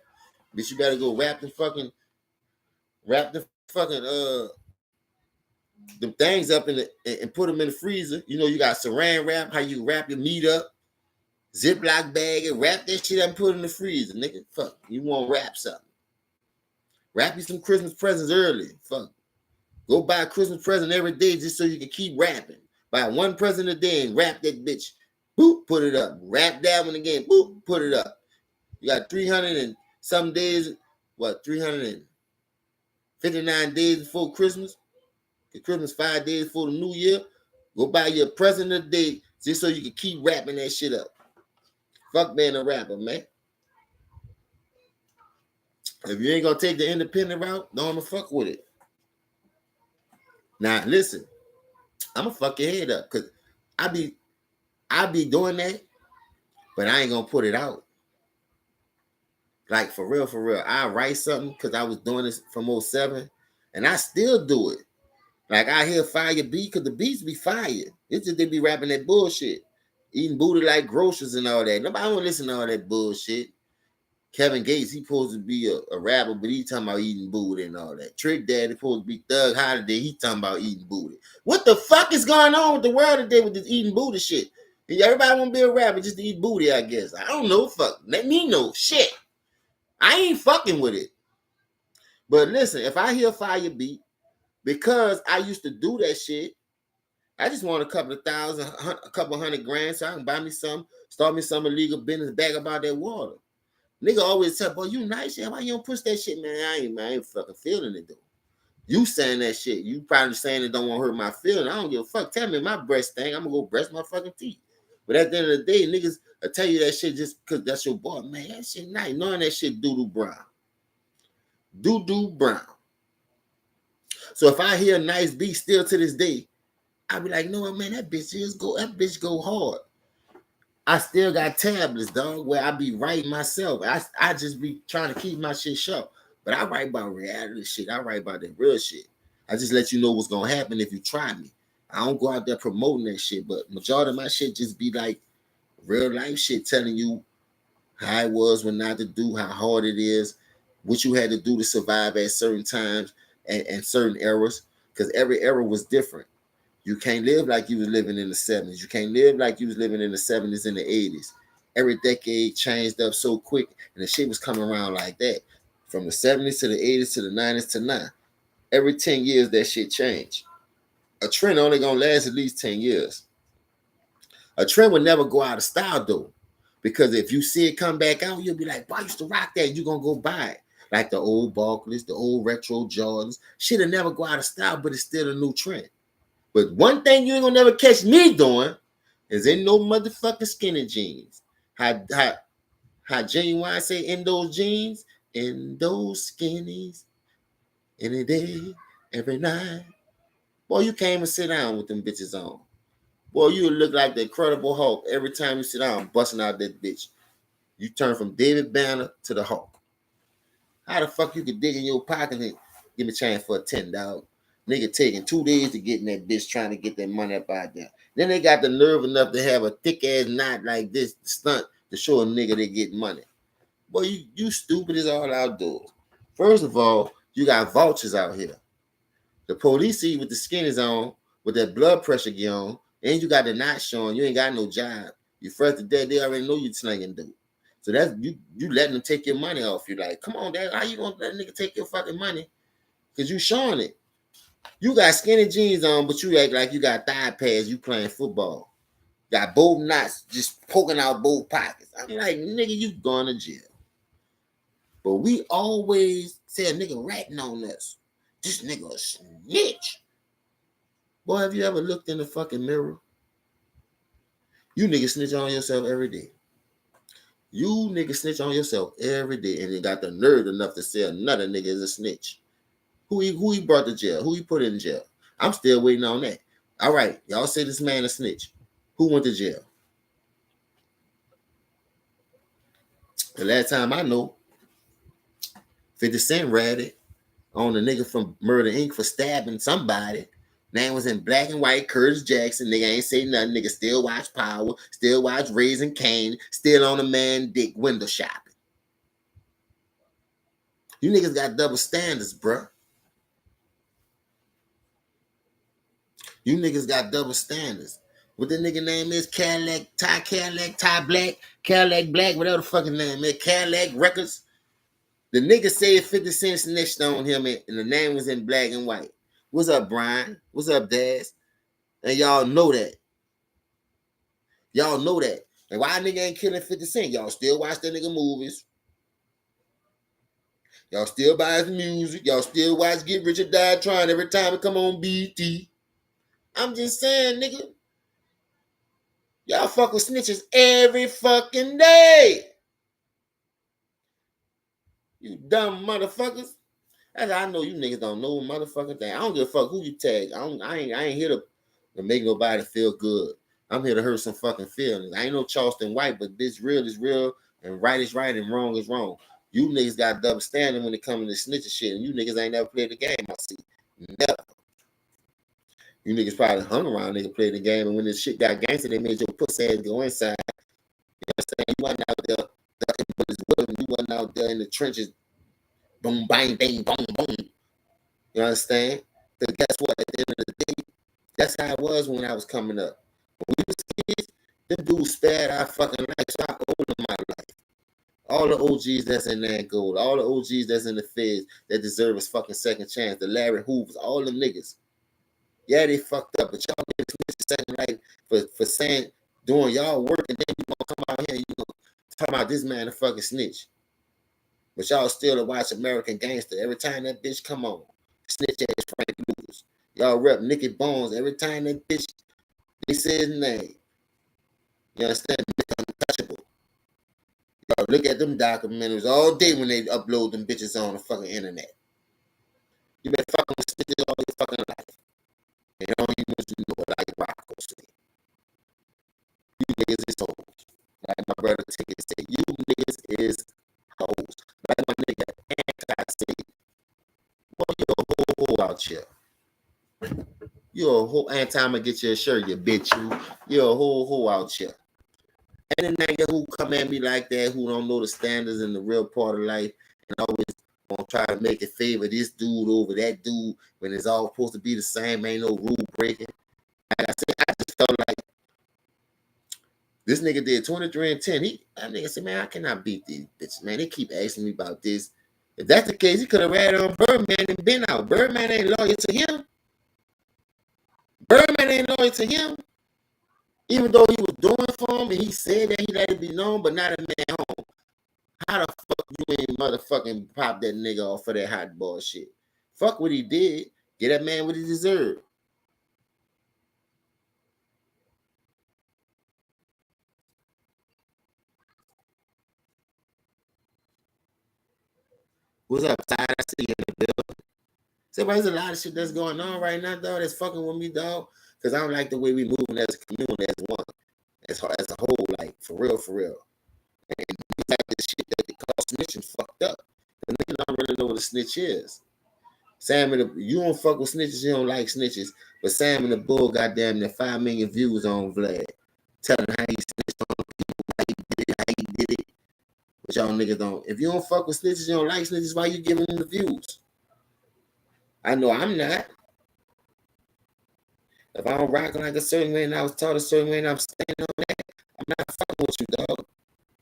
Speaker 1: Bitch, you better go wrap the fucking them things up and put them in the freezer. You know, you got saran wrap, how you wrap your meat up, Ziploc bag, and wrap that shit up and put it in the freezer, nigga. Fuck, you want to wrap something. Wrap you some Christmas presents early. Fuck. Go buy a Christmas present every day just so you can keep wrapping. Buy one present a day and wrap that bitch. Boop, put it up. Wrap that one again. Boop, put it up. You got 300 and some days, 359 days before Christmas? Christmas 5 days before the new year. Go buy your present a day just so you can keep wrapping that shit up. Fuck being a rapper, man. If you ain't gonna take the independent route, don't fuck with it. Now listen, I'm gonna fuck your head up because I be doing that, but I ain't gonna put it out. Like for real, I write something because I was doing this from 07 and I still do it. Like I hear fire beat because the beats be fire. It's just they be rapping that bullshit. Eating booty like groceries and all that. Nobody want to listen to all that bullshit. Kevin Gates, he supposed to be a rapper, but he talking about eating booty and all that. Trick Daddy supposed to be Thug Holiday, he talking about eating booty. What the fuck is going on with the world today with this eating booty shit? Everybody want to be a rapper just to eat booty, I guess. I don't know. Fuck. Let me know. Shit. I ain't fucking with it. But listen, if I hear fire beat, because I used to do that shit, I just want a couple of thousand, a couple $100,000 so I can buy me some, start me some illegal business, bag about that water. Nigga always tell, boy, you nice, yeah. Why you don't push that shit, man? I ain't fucking feeling it, though. You saying that shit. You probably saying it don't want to hurt my feeling. I don't give a fuck. Tell me my breast thing. I'm going to go brush my fucking teeth. But at the end of the day, niggas will tell you that shit just because that's your boy. Man, that shit nice. Knowing that shit doo-doo brown. Doo-doo brown. So if I hear a nice beat still to this day, I be like, no, man, that bitch go hard. I still got tablets, dog, where I be writing myself. I just be trying to keep my shit sharp. But I write about reality shit. I write about that real shit. I just let you know what's gonna happen if you try me. I don't go out there promoting that shit, but majority of my shit just be like real life shit, telling you how it was when not to do, how hard it is, what you had to do to survive at certain times and certain eras, because every era was different. You can't live like you was living in the 70s. You can't live like you was living in the 70s and the 80s. Every decade changed up so quick, and the shit was coming around like that. From the 70s to the 80s to the 90s to now. Every 10 years, that shit changed. A trend only gonna last at least 10 years. A trend would never go out of style though. Because if you see it come back out, you'll be like, boy, I used to rock that. You're gonna go buy it. Like the old Barclays, the old retro Jordans. Shit'll never go out of style, but it's still a new trend. But one thing you ain't gonna never catch me doing is in no motherfucking skinny jeans. How Genuine say in those jeans, in those skinnies, any day, every night. Boy, you can't even sit down with them bitches on. Boy, you look like the Incredible Hulk every time you sit down busting out that bitch. You turn from David Banner to the Hulk. How the fuck you could dig in your pocket and give me a chance for a $10? Nigga taking 2 days to get in that bitch trying to get that money up out there. Then they got the nerve enough to have a thick ass knot like this stunt to show a nigga they get money. Boy, you stupid as all outdoors. First of all, you got vultures out here. The police see you with the skinnies on, with that blood pressure gear on, and you got the knot showing. You ain't got no job. You first the day, they already know you slinging dope. So that's you letting them take your money off you. Like, come on, Dad, how you gonna let a nigga take your fucking money? Because you showing it. You got skinny jeans on, but you act like you got thigh pads, you playing football. Got both knots just poking out both pockets. I'm like, nigga, you going to jail. But we always say a nigga ratting on us. This nigga a snitch. Boy, have you ever looked in the fucking mirror? You niggas snitch on yourself every day. You niggas snitch on yourself every day, and you got the nerve enough to say another nigga is a snitch. Who he brought to jail? Who he put in jail? I'm still waiting on that. All right, y'all say this man a snitch. Who went to jail? The last time I know, 50 Cent ratted on the nigga from Murder Inc. for stabbing somebody. Name was in black and white, Curtis Jackson. Nigga ain't say nothing. Nigga still watch Power, still watch Raising Cane, still on a man dick window shopping. You niggas got double standards, bruh. You niggas got double standards. What the nigga name is? Cadillac, Ty Black, whatever the fucking name is. Cadillac Records. The nigga said 50 Cent snitched on him and the name was in black and white. What's up, Brian? What's up, Daz? And y'all know that. Y'all know that. And why nigga ain't killing 50 Cent? Y'all still watch that nigga movies. Y'all still buy his music. Y'all still watch Get Rich or Die Trying every time it come on BT. I'm just saying, nigga. Y'all fuck with snitches every fucking day. You dumb motherfuckers. That's how I know you niggas don't know motherfucking thing. I don't give a fuck who you tag. I ain't here to make nobody feel good. I'm here to hurt some fucking feelings. I ain't no Charleston White, but this real is real, and right is right, and wrong is wrong. You niggas got double standing when it comes to snitching shit, and you niggas ain't never played the game. I see. Never. You niggas probably hung around niggas played the game, and when this shit got gangster, they made your pussy ass go inside. You know what I'm saying? You wasn't out there ducking bullets with them. You wasn't out there in the trenches. Boom, bang, bang, boom, boom. You understand? Because guess what? At the end of the day, that's how it was when I was coming up. When we was kids, them dudes spared our fucking life, so I owe them my life. All the OGs that's in that gold, all the OGs that's in the feds that deserve a fucking second chance, the Larry Hoovers, all them niggas. Yeah, they fucked up, but y'all niggas missed the second life for saying, doing y'all work, and then you gonna come out here and you gonna talk about this man a fucking snitch. But y'all still to watch American Gangster every time that bitch come on. Snitch ass Frank Lucas. Y'all rep Nicky Bones every time that bitch they say his name. You understand? Untouchable. Y'all look at them documentaries all day when they upload them bitches on the fucking internet. You been fucking with snitches all your fucking life. And you don't even want you know it, like Rocco said. You niggas is hoes. Like my brother Ticket said, you niggas is hoes. Like my nigga Anti said, boy, you're a whole out here. You're a whole Anti-I'ma get you a shirt, you bitch. You're a whole out here. And the nigga who come at me like that, who don't know the standards and the real part of life, and always gonna try to make it favor this dude over that dude when it's all supposed to be the same, ain't no rule breaking. Like I said, I just felt like This nigga did 23 and 10. That nigga said, man, I cannot beat these bitches, man. They keep asking me about this. If that's the case, he could have ratted on Birdman and been out. Birdman ain't loyal to him. Birdman ain't loyal to him. Even though he was doing for him and he said that he let it be known, but not a man home. How the fuck you ain't motherfucking pop that nigga off for that hot ball shit? Fuck what he did. Get that man what he deserved. What's up, Ty? I see you in the building. So there's a lot of shit that's going on right now, dog, that's fucking with me, dog. Because I don't like the way we moving as a community, as one, as a whole, like, for real, for real. And these like this shit that they call snitching fucked up. The nigga don't really know what a snitch is. Sam and you don't fuck with snitches, you don't like snitches. But Sam and the Bull, goddamn, their 5 million views on Vlad. Telling how he snitched on people, how he did it. But y'all niggas don't. If you don't fuck with snitches, you don't like snitches, why you giving them the views? I know I'm not. If I don't rock like a certain way and I was taught a certain way and I'm standing on that, I'm not fucking with you, dog.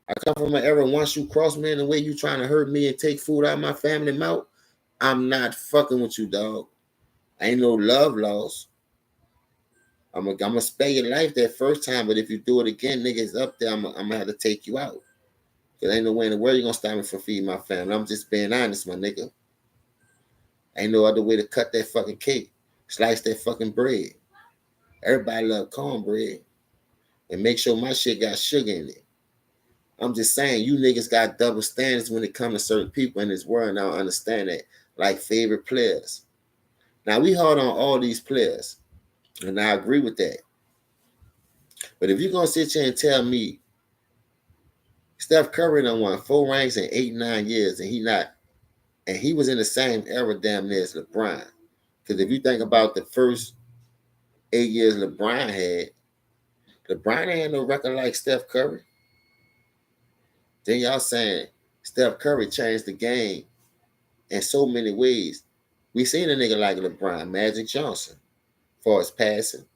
Speaker 1: I come from an era once you cross me in the way you trying to hurt me and take food out of my family mouth, I'm not fucking with you, dog. Ain't no love lost. I'm gonna spare your life that first time, but if you do it again, niggas up there, I'm gonna have to take you out. Cause ain't no way in the world you gonna stop me from feeding my family. I'm just being honest, my nigga. Ain't no other way to cut that fucking cake. Slice that fucking bread. Everybody love cornbread. And make sure my shit got sugar in it. I'm just saying, you niggas got double standards when it comes to certain people in this world, and I don't understand that. Like favorite players. Now, we hard on all these players, and I agree with that. But if you're going to sit here and tell me Steph Curry done won 4 ranks in 8, 9 years, and he was in the same era damn near as LeBron. Because if you think about the first 8 years LeBron had no record like Steph Curry. Then y'all saying Steph Curry changed the game in so many ways. We seen a nigga like LeBron, Magic Johnson, for his passing.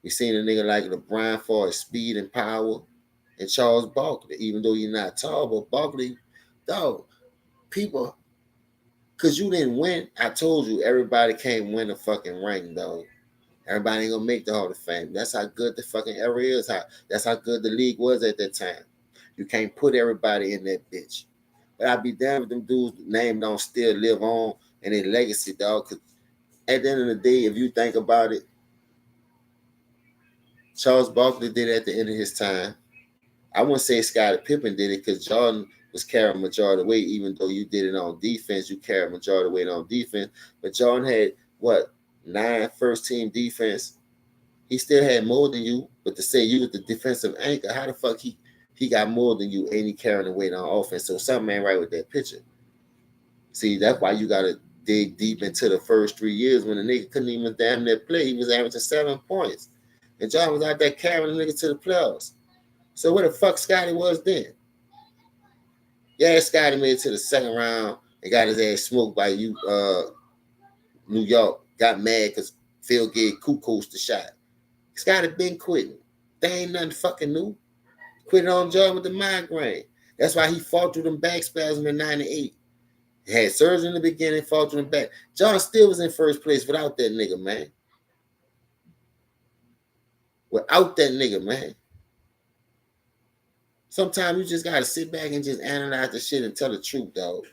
Speaker 1: We seen a nigga like LeBron for his speed and power, and Charles Barkley, even though he's not tall, but Barkley, dog, people, because you didn't win, I told you everybody can't win a fucking ring, dog. Everybody ain't gonna make the Hall of Fame. That's how good the fucking era is. That's how good the league was at that time. You can't put everybody in that bitch. But I'd be damned if them dudes' name don't still live on in their legacy, dog. Because at the end of the day, if you think about it, Charles Barkley did it at the end of his time. I wouldn't say Scottie Pippen did it because Jordan was carrying majority of the weight. Even though you did it on defense, you carried majority of the weight on defense. But Jordan had, 9 first-team defense. He still had more than you. But to say you was the defensive anchor, how the fuck he got more than you and he carrying the weight on offense? So something ain't right with that picture. See, that's why you got to dig deep into the first 3 years when the nigga couldn't even damn near play. He was averaging 7 points. And John was out there carrying the nigga to the playoffs. So where the fuck Scotty was then? Yeah, Scotty made it to the second round and got his ass smoked by New York. Got mad because Phil gave Kukoc the shot. Scotty been quitting. They ain't nothing fucking new. Quit on job with the migraine. That's why he fought through them back spasms in 98. He had surgery in the beginning, fought through them back. John still was in first place without that nigga, man. Without that nigga, man. Sometimes you just gotta sit back and just analyze the shit and tell the truth, dog.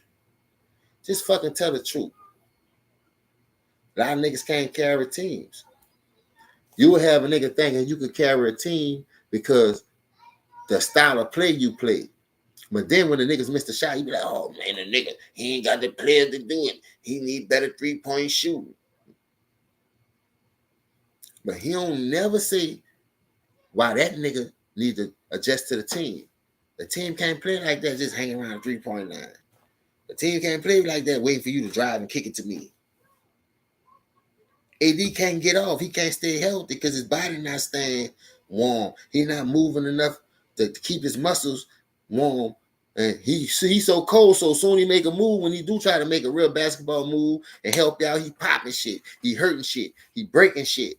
Speaker 1: Just fucking tell the truth. A lot of niggas can't carry teams. You will have a nigga thinking you could carry a team because the style of play you play. But then when the niggas miss the shot, you be like, oh man, the nigga, he ain't got the players to do it. He need better 3-point shooting. But he don't never say why that nigga need to adjust to the team. The team can't play like that, just hanging around 3-point line. The team can't play like that, waiting for you to drive and kick it to me. AD can't get off. He can't stay healthy because his body not staying warm. He's not moving enough to keep his muscles warm. And he's so cold, so soon he make a move. When he do try to make a real basketball move and help you out, he popping shit. He hurting shit. He breaking shit.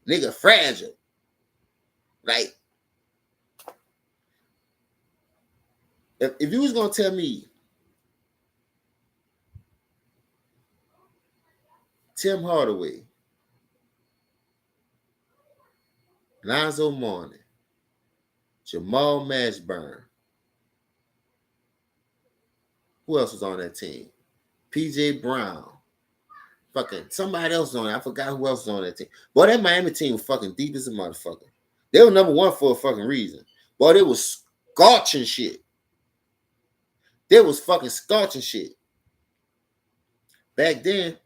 Speaker 1: Nigga fragile. Like, If you was gonna tell me Tim Hardaway, Lonzo Mourning, Jamal Mashburn, who else was on that team? PJ Brown, fucking somebody else on it. I forgot who else was on that team. Boy, that Miami team was fucking deep as a motherfucker. They were number one for a fucking reason. Boy, they was scorching shit. They was fucking scorching shit. Back then,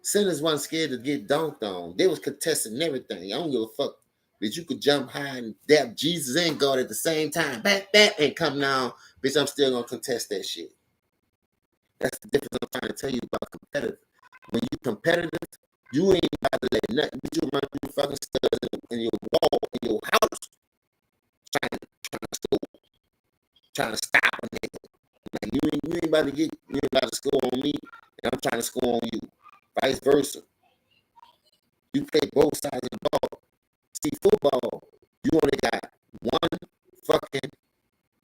Speaker 1: centers wasn't scared to get dunked on. They was contesting everything. I don't give a fuck that you could jump high and dap Jesus and God at the same time. Back, and come down. Bitch, I'm still gonna contest that shit. That's the difference I'm trying to tell you about competitive. When you competitive, you ain't about to let nothing but you run through fucking studs in your wall, in your house, trying to stop a nigga. Like you ain't about to you ain't about to score on me, and I'm trying to score on you. Vice versa. You play both sides of the ball. See, football, you only got one fucking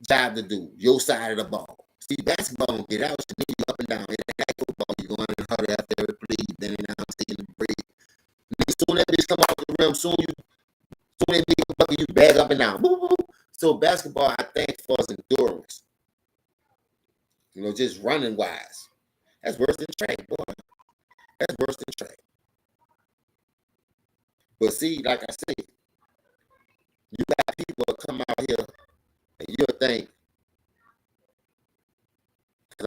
Speaker 1: job to do. Your side of the ball. See, basketball, get out, you need up and down. It ain't like football. You going in harder after every play, then and now taking a break. Soon that bitch come off the rim, soon that nigga bucket, you bag up and down. Boo, boo, boo. So basketball, I think, for us endurance. You know, just running wise. That's worse than track, boy. That's worse than track. But see, like I said, you got people that come out here and you'll think,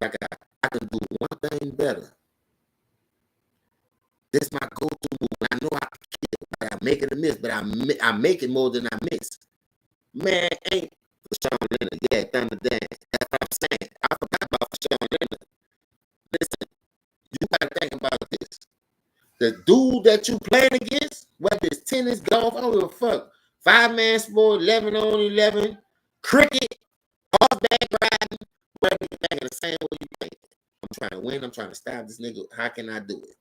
Speaker 1: like I can do one thing better. This is my go-to move. I know I can kill, but I make it a miss, but I make it more than I miss. Man, ain't for Sean Leonard. Yeah, Thunder Dance. That's what I'm saying. I forgot about Sean Leonard. Listen, you gotta think about this. The dude that you playing against, whether it's tennis, golf, I don't give a fuck. 5-man sport, 11 on 11, cricket, horseback riding, whether you think the same way you think. I'm trying to win. I'm trying to stop this nigga. How can I do it?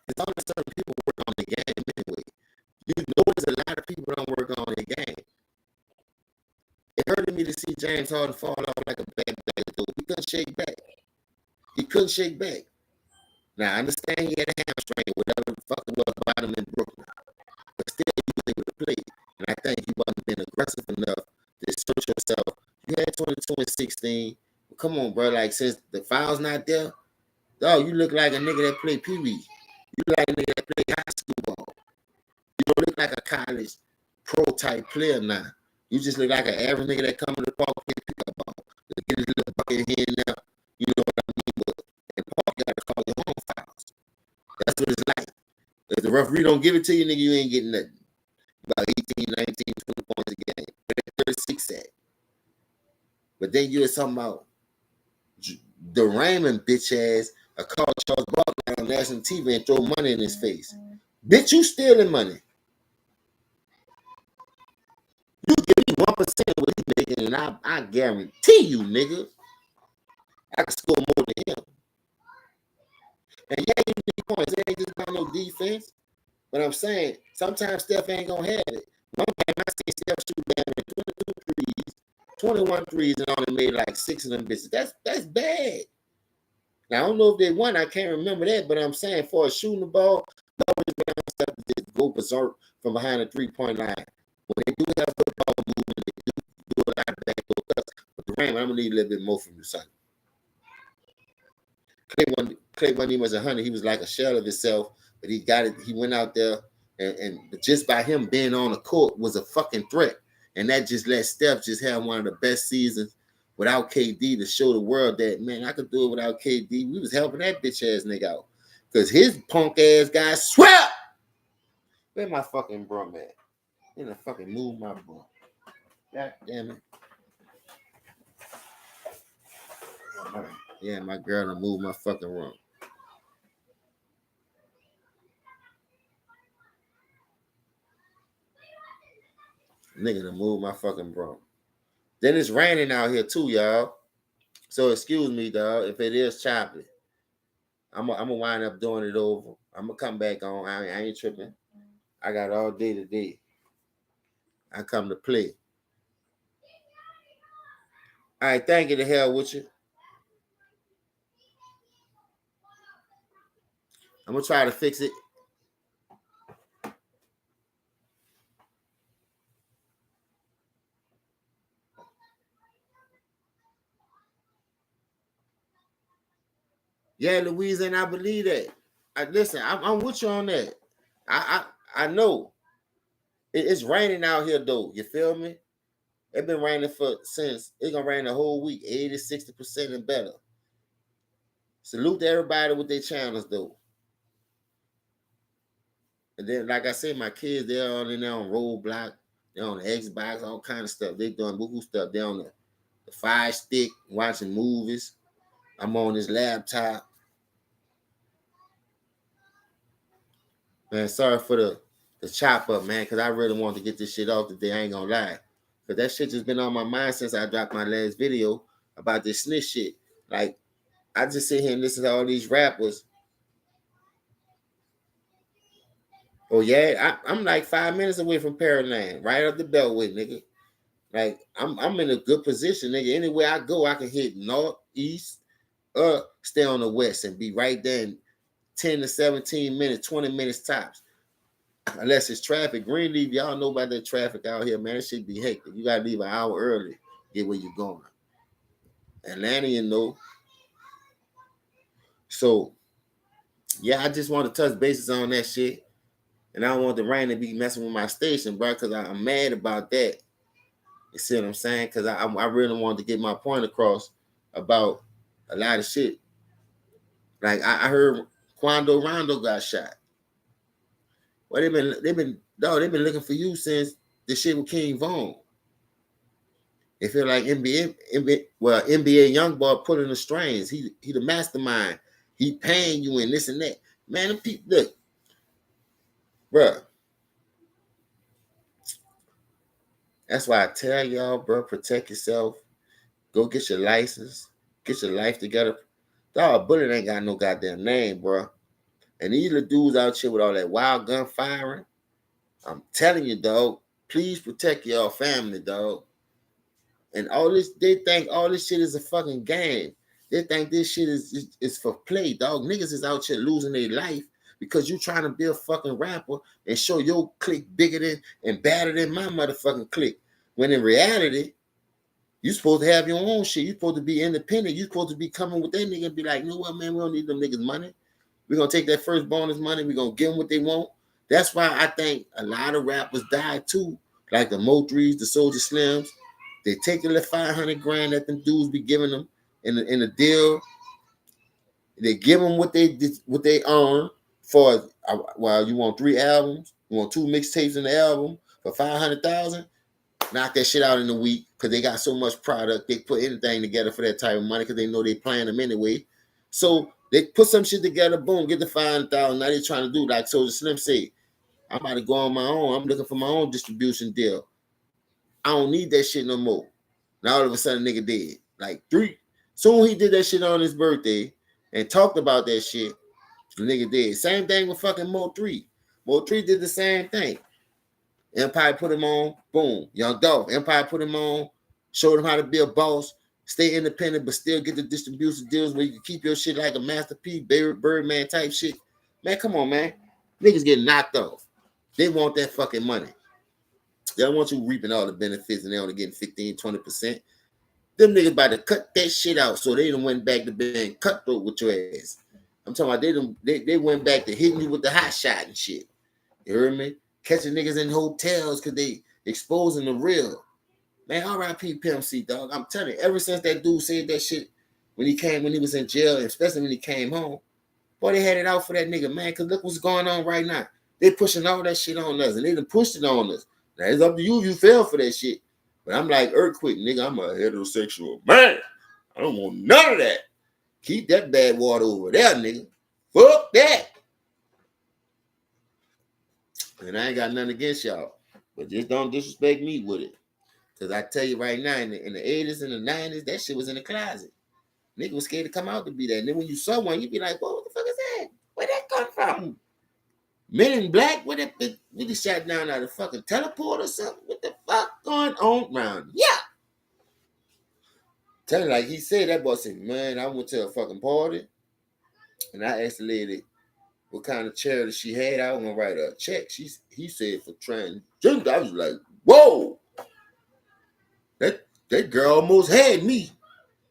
Speaker 1: It's only certain people work on the game anyway. You notice a lot of people don't work on the game. It hurted me to see James Harden fall off like a bad bag of dope. He couldn't shake back. He couldn't shake back. Now, I understand he had a hamstring, whatever the fuck it was about him in Brooklyn. But still, he was able to play. And I think he wasn't being aggressive enough to assert yourself. You had 22 and 16. Well, come on, bro. Like, since the foul's not there, dog, you look like a nigga that played Pee-wee. You look like a nigga that played high school ball. You don't look like a college pro-type player now. You just look like an average nigga that come to the park and pick up ball. Get his little bucket here and there. You know what I mean? But in park, you got to call your own fouls. That's what it's like. If the referee don't give it to you, nigga, you ain't getting nothing. About 18, 19, 20 points a game. 36 at. But then you were talking about the Raymond bitch ass call Charles Barkley on national TV and throw money in his face. Bitch, you stealing money. You give me 1% of what he's making, and I guarantee you, nigga, I can score more than him. And yeah, you need points. It ain't just about no defense. But I'm saying, sometimes Steph ain't going to have it. One game I see Steph shoot down 22 threes, 21 threes, and only made like 6 of them bitches. That's bad. Now, I don't know if they won. I can't remember that. But I'm saying, for shooting the ball, Steph just go berserk from behind the three-point line. When they do have football movement, they do a lot of backdoor cuts. But the Raymond, I'm going to need a little bit more from you, son. Clay wasn't even as 100. He was like a shell of himself, but he got it. He went out there, and just by him being on the court was a fucking threat. And that just let Steph just have one of the best seasons without KD to show the world that, man, I could do it without KD. We was helping that bitch ass nigga out. Because his punk ass guy swept. Where my fucking brum at? In the fucking move my brum. God damn it. Yeah, my girl to move my fucking room. Nigga to move my fucking brum. Then it's raining out here too, y'all. So excuse me, dog, if it is choppy. I'm gonna wind up doing it over. I'm gonna come back on. I ain't tripping. I got all day today. I come to play. All right, thank you to hell with you. I'm gonna try to fix it. Yeah, Louisiana, I believe that. Listen, I'm with you on that. I know. It's raining out here though. You feel me? It's been raining since it's gonna rain the whole week, 80, 60% and better. Salute to everybody with their channels though. And then, like I said, my kids, they're on Roadblock, they're on the Xbox, all kind of stuff. They doing boo stuff. They're on the Fire Stick, watching movies. I'm on this laptop. Man, sorry for the chop up, man, because I really want to get this shit off today. I ain't gonna lie. Because that shit just been on my mind since I dropped my last video about this snitch shit. Like, I just sit here and listen to all these rappers. Oh, yeah, I'm like 5 minutes away from Pearland, right up the Beltway, nigga. Like, I'm in a good position, nigga. Anywhere I go, I can hit north, east, stay on the west and be right there in 10 to 17 minutes, 20 minutes tops. Unless it's traffic. Greenleaf, y'all know about that traffic out here, man. It should be hectic. You gotta leave an hour early, get where you're going. Atlanta, you know. So, yeah, I just want to touch bases on that shit. And I don't want the rain to be messing with my station, bro, because I'm mad about that. You see what I'm saying? Because I really wanted to get my point across about a lot of shit. Like I heard Quando Rondo got shot. Well, they've been looking for you since the shit with King Von. They feel like NBA YoungBoy pulling the strings. He the mastermind. He paying you and this and that. Man, them people, look, bro. That's why I tell y'all, bro, protect yourself. Go get your license. Get your life together. Dog, Bullet ain't got no goddamn name, bro. And these little dudes out here with all that wild gun firing, I'm telling you, dog, please protect your family, dog. And all this, they think all this shit is a fucking game. They think this shit is for play, dog. Niggas is out here losing their life because you trying to be a fucking rapper and show your clique bigger than and badder than my motherfucking clique. When in reality, you supposed to have your own shit. You supposed to be independent. You supposed to be coming with that nigga and be like, you know what, man, we don't need them niggas' money. We're going to take that first bonus money. We're going to give them what they want. That's why I think a lot of rappers died too. Like the Mo3s, the Soldier Slims. They take the little 500 grand that them dudes be giving them in the deal. They give them what they earn for, well, you want 3 albums. You want 2 mixtapes in the album for 500,000. Knock that shit out in a week because they got so much product. They put anything together for that type of money because they know they playing them anyway. So they put some shit together, boom, get the 500,000. Now they trying to do like Soldier Slim said. I'm about to go on my own. I'm looking for my own distribution deal. I don't need that shit no more. Now all of a sudden, nigga dead. Like 3. Soon he did that shit on his birthday and talked about that shit. The nigga dead. Same thing with fucking Mo3. Mo3 did the same thing. Empire put him on, boom, Young Dolph. Empire put him on, showed him how to be a boss, stay independent, but still get the distribution deals where you can keep your shit like a Master P, Birdman type shit. Man, come on, man. Niggas getting knocked off. They want that fucking money. They don't want you reaping all the benefits and they only getting 15, 20%. Them niggas about to cut that shit out so they done went back to being cutthroat with your ass. I'm talking about they went back to hitting you with the hot shot and shit. You heard me? Catching niggas in hotels because they exposing the real. Man, R.I.P. Pimp C, dog. I'm telling you, ever since that dude said that shit when he was in jail, and especially when he came home, boy, they had it out for that nigga, man, because look what's going on right now. They pushing all that shit on us, and they done pushed it on us. Now, it's up to you if you fell for that shit. But I'm like, earthquake, nigga, I'm a heterosexual man. I don't want none of that. Keep that bad water over there, nigga. Fuck that. And I ain't got nothing against y'all. But just don't disrespect me with it. Because I tell you right now, in the 80s and the 90s, that shit was in the closet. Nigga was scared to come out to be that. And then when you saw one, you'd be like, whoa, what the fuck is that? Where that come from? Men in Black? What they shot down out of fucking teleport or something? What the fuck? fuck going on around? Yeah. Tell you, like he said, that boy said, man, I went to a fucking party and I asked the lady what kind of charity she had. I was gonna write her a check. He said for transgender. I was like, whoa, that girl almost had me.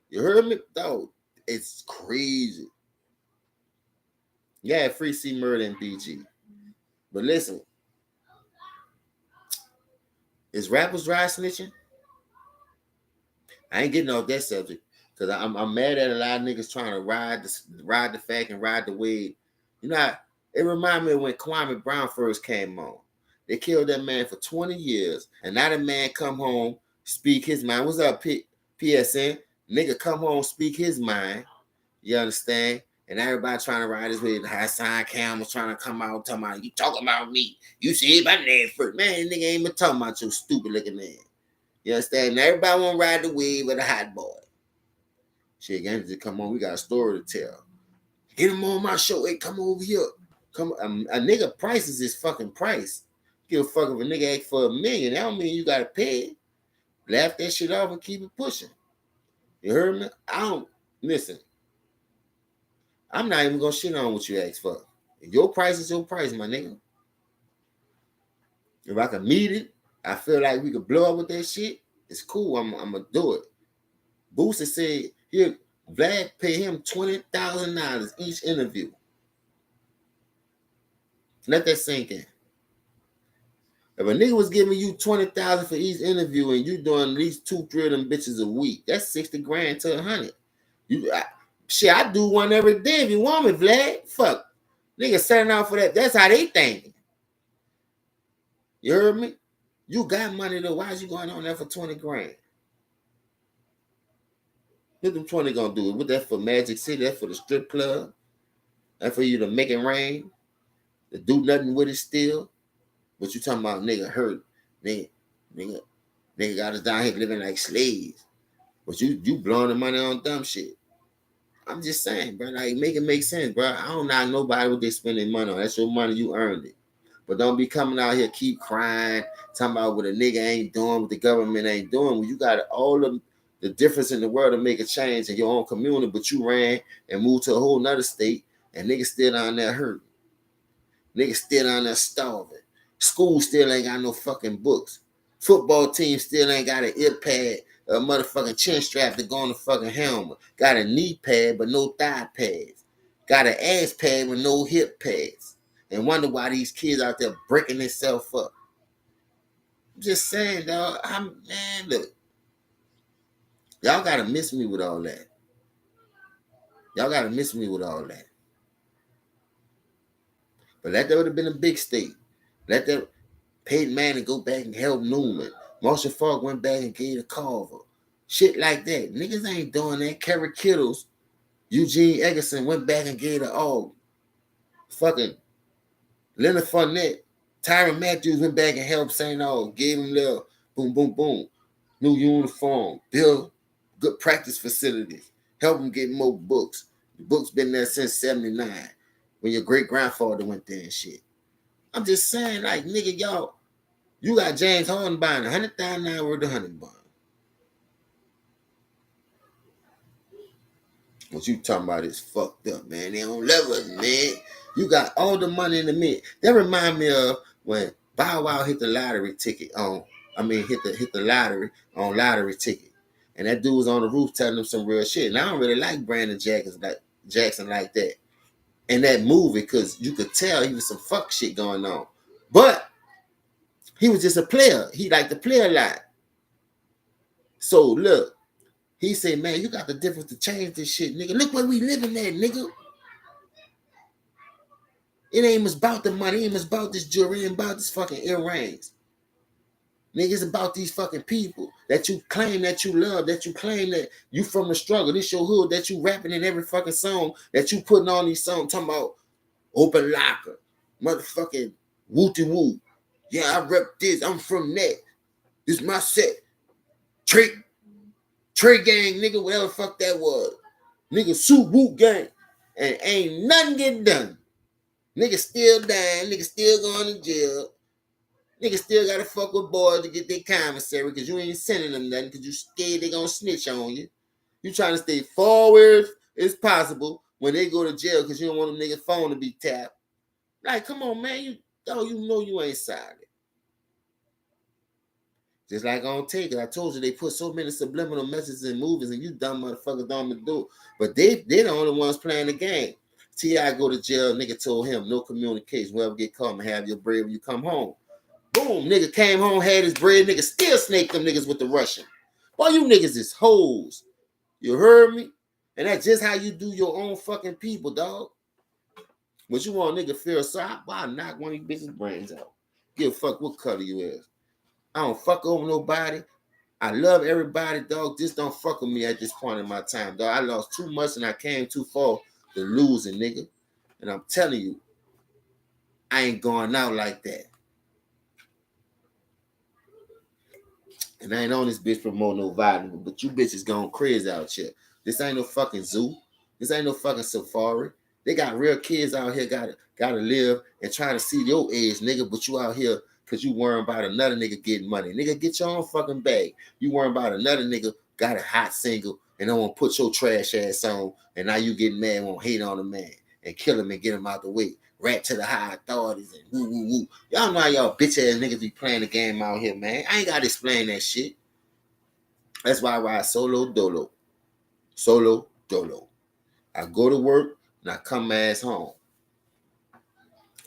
Speaker 1: You heard me? Dog, it's crazy. Yeah, free C murder and BG. But listen, is rappers dry snitching? I ain't getting off that subject because I'm mad at a lot of niggas trying to ride the fact and ride the wave. You know, it reminded me of when Kwame Brown first came on. They killed that man for 20 years, and now the man come home, speak his mind. What's up, PSN? Nigga come home, speak his mind. You understand? And everybody trying to ride his way. Hassan Cam was trying to come out talking about, you talking about me. You see my name first. Man, nigga ain't even talking about your stupid looking man. You understand? And everybody want to ride the wave with a hot boy. Shit, Games, come on, we got a story to tell. Get him on my show. Hey, come over here. Come, a nigga price is his fucking price. Give a fuck if a nigga ask for $1 million. That don't mean you gotta pay it. Laugh that shit off and keep it pushing. You heard me? Listen. I'm not even gonna shit on what you ask for. Your price is your price, my nigga. If I can meet it, I feel like we could blow up with that shit. It's cool. I'm gonna do it. Booster said, here, Vlad pay him $20,000 each interview. Let that sink in. If a nigga was giving you $20,000 for each interview and you doing at least 2-3 of them bitches a week, that's 60 grand to 100. I do one every day if you want me, Vlad. Fuck. Niggas setting out for that. That's how they thinking. You heard me? You got money though. Why is you going on there for 20 grand? What them 20 gonna do? What that for Magic City? That for the strip club? That for you to make it rain? To do nothing with it still? What you talking about, nigga hurt? Nigga got us down here living like slaves. But you blowing the money on dumb shit. I'm just saying, bro. Like, make it make sense, bro. I don't knock nobody what they spending money on. That's your money. You earned it. But don't be coming out here, keep crying, talking about what a nigga ain't doing, what the government ain't doing. When you got all of the difference in the world to make a change in your own community, but you ran and moved to a whole nother state, and niggas still down there hurting. Niggas still down there starving. School still ain't got no fucking books. Football team still ain't got an ear pad, a motherfucking chin strap to go on the fucking helmet. Got a knee pad, but no thigh pads. Got an ass pad with no hip pads. And wonder why these kids out there breaking themselves up. I'm just saying, dog. Man, look. Y'all gotta miss me with all that. Y'all gotta miss me with all that. But that would have been a big state. Let that Peyton Manning go back and help Newman. Marshall Falk went back and gave a Carver. Shit like that. Niggas ain't doing that. Kerry Kittles, Eugene Eggerson went back and gave the all. Fucking Leonard Fournette, Tyron Matthews went back and helped St. Aug. Gave him little boom, boom, boom. New uniform. Build good practice facilities. Help them get more books. The book's been there since 79. When your great-grandfather went there and shit. I'm just saying, like, nigga, y'all, you got James Harden buying $100,000 worth of honey bun. What you talking about is fucked up, man. They don't love us, man. You got all the money in the mint. That remind me of when Bow Wow hit the lottery ticket hit the lottery on lottery ticket. And that dude was on the roof telling him some real shit. And I don't really like Brandon Jackson like that. In that movie, because you could tell he was some fuck shit going on. But he was just a player. He liked to play a lot. So look, he said, man, you got the difference to change this shit, nigga. Look where we living at, nigga. It ain't much about the money. It ain't much about this jewelry. It ain't about this fucking earrings. Nigga, it's about these fucking people that you claim that you love, that you claim that you from the struggle. This your hood that you rapping in every fucking song that you putting on these songs talking about open locker, motherfucking wooty woo. Yeah, I rep this. I'm from that. This my set. Trey gang, nigga, whatever the fuck that was. Nigga, suit woo gang. And ain't nothing getting done. Nigga still dying. Nigga still going to jail. Niggas still gotta fuck with boys to get their commissary because you ain't sending them nothing because you scared they gonna snitch on you. You trying to stay forward as possible when they go to jail because you don't want them niggas' phone to be tapped. Like, come on, man. You know you ain't solid. Just like on Take It, I told you they put so many subliminal messages in movies, and you dumb motherfuckers don't do it. But they're the only ones playing the game. T.I. go to jail, nigga told him, no communication. Whoever get caught, and have your bread when you come home. Boom, nigga came home, had his bread, nigga still snaked them niggas with the Russian. Boy, you niggas is hoes. You heard me? And that's just how you do your own fucking people, dog. But you want a nigga feel sorry, I'll knock one of these bitches' brains out. Give a fuck what color you is. I don't fuck over nobody. I love everybody, dog. Just don't fuck with me at this point in my time, dog. I lost too much and I came too far to losing, nigga. And I'm telling you, I ain't going out like that. And I ain't on this bitch promote no vitamin, but you bitches going crazy out here. This ain't no fucking zoo. This ain't no fucking safari. They got real kids out here gotta live and try to see your age, nigga, but you out here because you worrying about another nigga getting money. Nigga, get your own fucking bag. You worrying about another nigga got a hot single and don't want to put your trash ass on, and now you getting mad, won't hate on the man and kill him and get him out the way. Rat to the high authorities and woo woo woo. Y'all know how y'all bitch ass niggas be playing the game out here, man. I ain't gotta explain that shit. That's why I ride solo dolo. Solo dolo. I go to work and I come my ass home.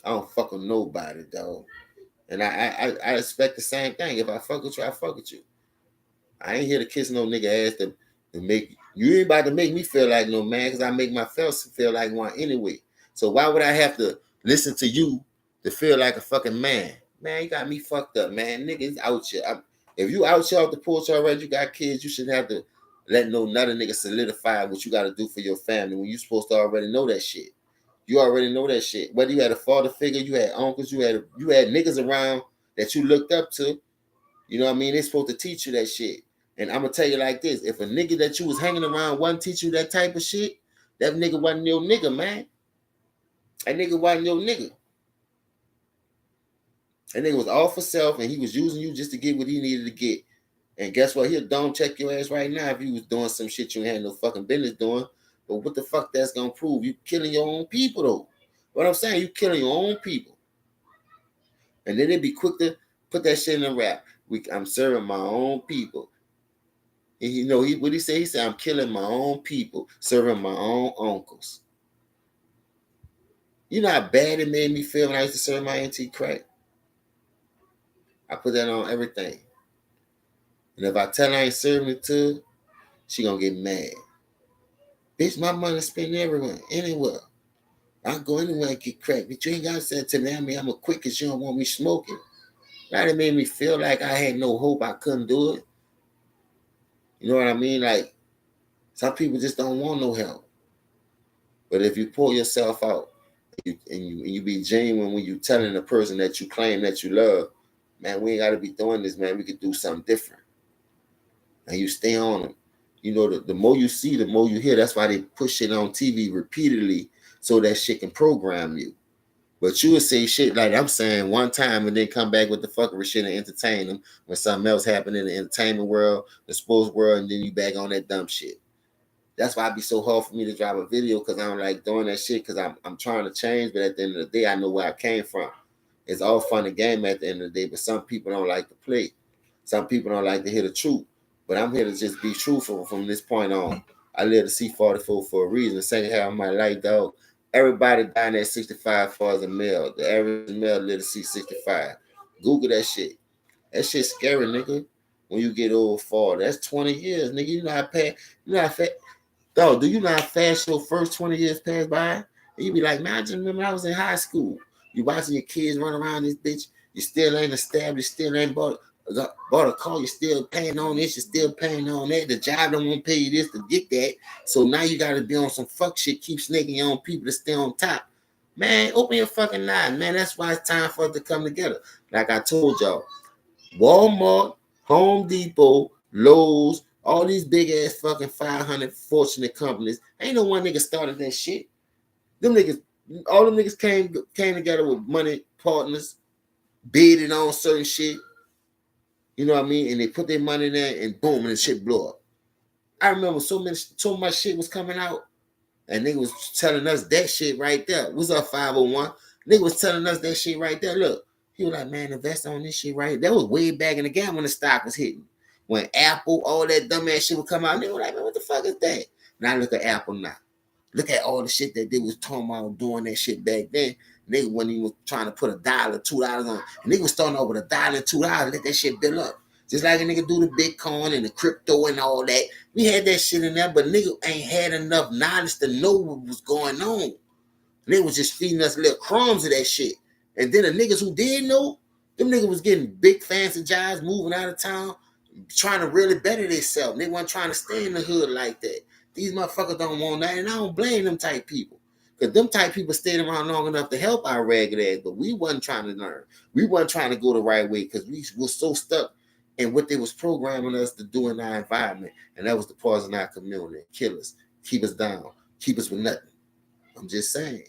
Speaker 1: I don't fuck with nobody, dog. And I expect the same thing. If I fuck with you, I fuck with you. I ain't here to kiss no nigga ass to make you ain't about to make me feel like no man, because I make myself feel like one anyway. So why would I have to listen to you to feel like a fucking man? Man, you got me fucked up, man. Niggas out here. If you out here off the porch already, you got kids, you should have to let no another nigga solidify what you got to do for your family when you supposed to already know that shit. You already know that shit. Whether you had a father figure, you had uncles, you had niggas around that you looked up to. You know what I mean? They're supposed to teach you that shit. And I'm gonna tell you like this: if a nigga that you was hanging around wasn't teach you that type of shit, that nigga wasn't your nigga, man. That nigga wasn't your nigga. That nigga was all for self, and he was using you just to get what he needed to get. And guess what? He'll don't check your ass right now if you was doing some shit you had no fucking business doing. But what the fuck that's gonna prove? You killing your own people though. What I'm saying, you killing your own people. And then they be quick to put that shit in a rap. I'm serving my own people. And you know what he said? He said, I'm killing my own people, serving my own uncles. You know how bad it made me feel when I used to serve my auntie crack? I put that on everything. And if I tell her I ain't serving it to her, she gonna get mad. Bitch, my money spent everywhere, anywhere. I go anywhere and get crack. But you ain't gotta say to me, I'm a quick because you don't want me smoking. That made me feel like I had no hope. I couldn't do it. You know what I mean? Like, some people just don't want no help. But if you pull yourself out and you be genuine when you telling the person that you claim that you love, man, we ain't got to be doing this, man. We could do something different. And you stay on them. You know, the more you see, the more you hear. That's why they push it on TV repeatedly so that shit can program you. But you would say shit like I'm saying one time and then come back with the fuckery shit and entertain them when something else happened in the entertainment world, the sports world, and then you back on that dumb shit. That's why it be so hard for me to drop a video, because I don't like doing that shit, because I'm trying to change, but at the end of the day, I know where I came from. It's all fun and game at the end of the day, but some people don't like to play. Some people don't like to hear the truth. But I'm here to just be truthful from this point on. I live to see 44 for a reason. The second half of my life, dog, everybody dying at 65 far as a male. The average male live to see 65. Google that shit. That shit's scary, nigga. When you get over 40, that's 20 years, nigga. You know how fast, dog, do you know how fast your first 20 years pass by? And you be like, man, I just remember I was in high school. You watching your kids run around this bitch. You still ain't established, still ain't bought a car. You still paying on this. You still paying on that. The job don't want to pay you this to get that. So now you got to be on some fuck shit. Keep snaking your own people to stay on top. Man, open your fucking eyes, man. That's why it's time for us to come together. Like I told y'all, Walmart, Home Depot, Lowe's, all these big ass fucking 500 fortunate companies. Ain't no one nigga started that shit. Them niggas, all them niggas came together with money partners. bidding on certain shit. You know what I mean? And they put their money in there and boom, and the shit blow up. I remember so much shit was coming out, and nigga was telling us that shit right there. What's up, 501? Nigga was telling us that shit right there. Look, he was like, man, invest on this shit right. That was way back in the game when the stock was hitting. When Apple, all that dumbass shit would come out, nigga was like, man, what the fuck is that? Now look at Apple now. Look at all the shit that they was talking about doing that shit back then. Nigga, when he was trying to put $1, $2 on, nigga was starting over $1, $2, let that shit build up. Just like a nigga do the Bitcoin and the crypto and all that. We had that shit in there, but nigga ain't had enough knowledge to know what was going on. They was just feeding us little crumbs of that shit. And then the niggas who did know, them niggas was getting big fancy jobs, moving out of town, trying to really better themselves. They weren't trying to stay in the hood like that. These motherfuckers don't want that, and I don't blame them type people. Because them type people stayed around long enough to help our ragged ass, but we wasn't trying to learn. We wasn't trying to go the right way because we were so stuck in what they was programming us to do in our environment, and that was the poison our community, kill us, keep us down, keep us with nothing. I'm just saying.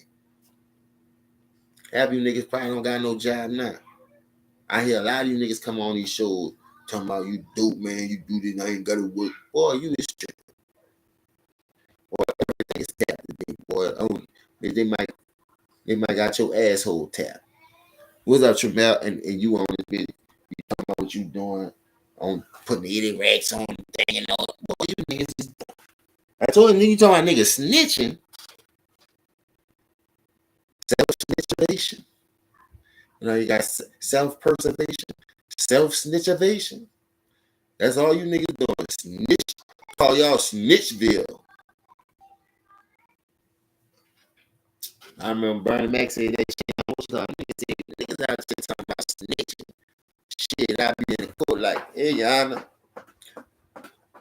Speaker 1: Half you niggas probably don't got no job now. I hear a lot of you niggas come on these shows talking about you dope, man, you do this, I ain't gotta work. Boy, you is shit. Boy, everything is tapped today, boy. Oh, they might got your asshole tapped. What's up, Tramel? And you on this video, you talking about what you doing on putting the idiot racks on the thing and all. Boy, you niggas is, I told you talking about niggas snitching. Self-snitchation. You know, you got self-preservation, self-snitchavation. That's all you niggas doing. Snitch. Call y'all Snitchville. I remember Bernie Mac said that shit. Niggas out there talking about snitching. Shit, I be in the court like, hey, Your Honor.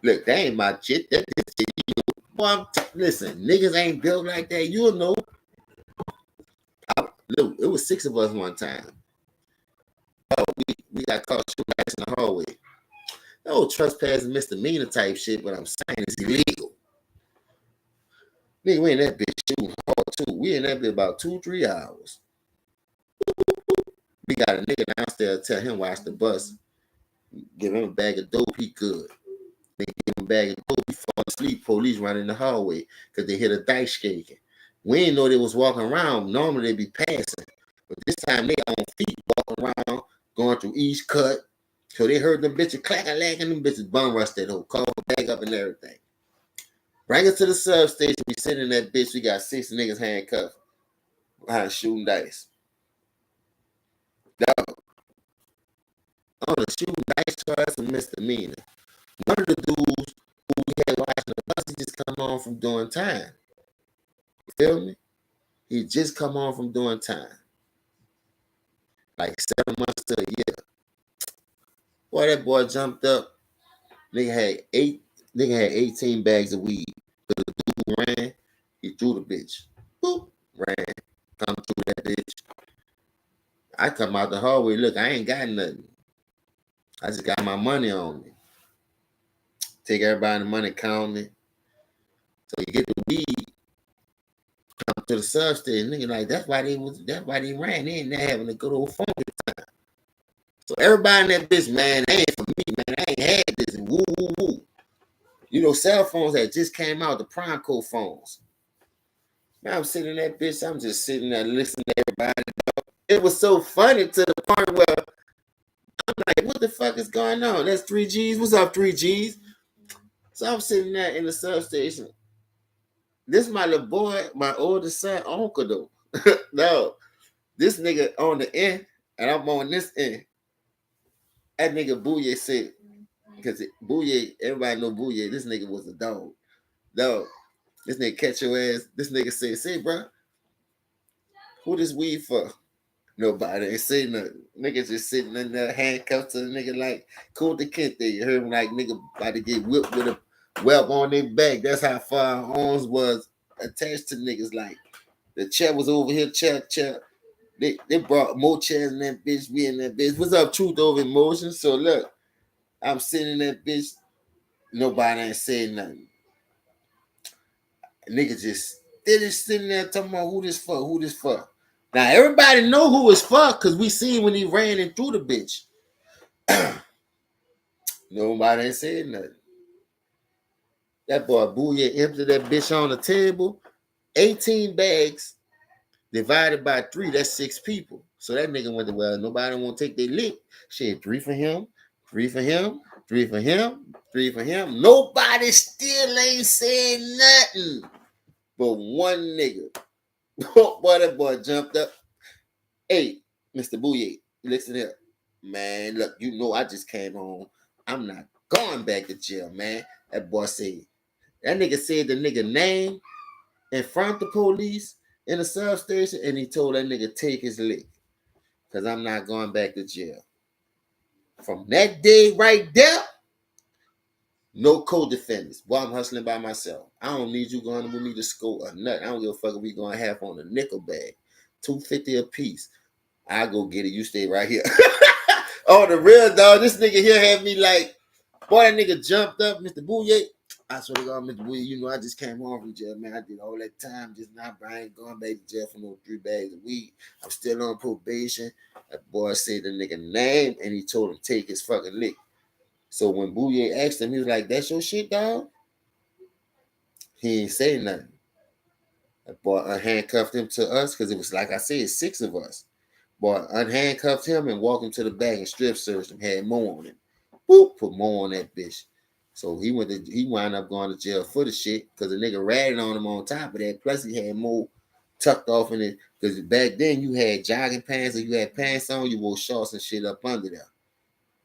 Speaker 1: Look, that ain't my shit. That is shit. Boy, listen, niggas ain't built like that. You'll know. Look, it was 6 of us one time. Oh, we got caught shooting ice in the hallway. No trespassing misdemeanor type shit, but I'm saying it's illegal. Nigga, we in that bitch shooting hard too. We in that bitch about 2-3 hours. We got a nigga downstairs tell him watch the bus. Give him a bag of dope, he good. They give him a bag of dope, he fall asleep. Police run in the hallway because they hit a dice shaking. We didn't know they was walking around. Normally they be passing. But this time they on feet walking around, going through each cut. So they heard them bitches clacking, lacking, them bitches bum rushed that whole call bag up and everything. Bring us to the substation. We sitting in that bitch. We got 6 niggas handcuffed behind shooting dice. Dog. On the shooting dice charge of misdemeanor. One of the dudes who we had watching the bus, he just come on from doing time. You feel me? He just come on from doing time. Like 7 months to a year. Boy, that boy jumped up. Nigga had 18 bags of weed. The dude ran, he threw the bitch. Boop, ran, come through that bitch. I come out the hallway, look, I ain't got nothing. I just got my money on me. Take everybody the money, count it. So you get the weed, come to the substation, nigga, like that's why they ran in there having a good old fun time. So everybody in that bitch, man, that ain't for me, man. I ain't had this. Woo, woo, woo. You know, cell phones that just came out, the prime code phones. Man, I'm sitting in that bitch, I'm just sitting there listening to everybody. It was so funny to the point where I'm like, what the fuck is going on? That's 3Gs. What's up, 3Gs? So I'm sitting there in the substation. This is my little boy, my oldest son, uncle though. No, this nigga on the end, and I'm on this end. That nigga Booye said, because Booye, everybody know Booye, this nigga was a dog. Dog, this nigga catch your ass. This nigga said, say, bro, who this weed for? Nobody ain't say nothing. Niggas just sitting in there handcuffed to the nigga like Kunta Kinte. You heard him like nigga about to get whipped with a whelp on their back. That's how far arms was attached to niggas. Like the chair was over here, chair. They brought more chairs in that bitch. We in that bitch. What's up, truth over emotion? So look, I'm sitting in that bitch. Nobody ain't saying nothing. Nigga just they just sitting there talking about who this for. Now everybody know who is fuck because we seen when he ran in through the bitch. Nobody ain't said nothing. That boy Booyah emptied that bitch on the table. 18 bags divided by 3, that's 6 people. So that nigga went to, well, nobody won't take their lick. Shit, 3 for him, 3 for him, 3 for him, 3 for him. Nobody still ain't saying nothing but one nigga. Boy, that boy jumped up. Hey, Mr. Booyah, listen here. Man, look, you know I just came home. I'm not going back to jail, man. That boy said, that nigga said the nigga name in front of the police in the substation, and he told that nigga take his lick. Because I'm not going back to jail. From that day right there, no co-defendants. Boy, I'm hustling by myself. I don't need you going with me to school or nothing. I don't give a fuck if we going to have on a nickel bag. $2.50 a piece. I go get it. You stay right here. Oh, the real dog. This nigga here had me like, boy, that nigga jumped up, Mr. Booyah. I swear to God, Mr. Booyah, you know I just came home from jail, man. I did all that time just now, but I ain't going back to jail for no 3 bags a week. I'm still on probation. That boy said the nigga name, and he told him take his fucking lick. So when Booyah asked him, he was like, that's your shit, dog? He ain't say nothing. That boy unhandcuffed him to us, because it was, like I said, 6 of us. Boy unhandcuffed him and walked him to the back and strip searched him, had more on him. Boop, put more on that bitch. So he wound up going to jail for the shit because the nigga ratted on him on top of that. Plus he had more tucked off in it. Because back then you had jogging pants or you had pants on, you wore shorts and shit up under there.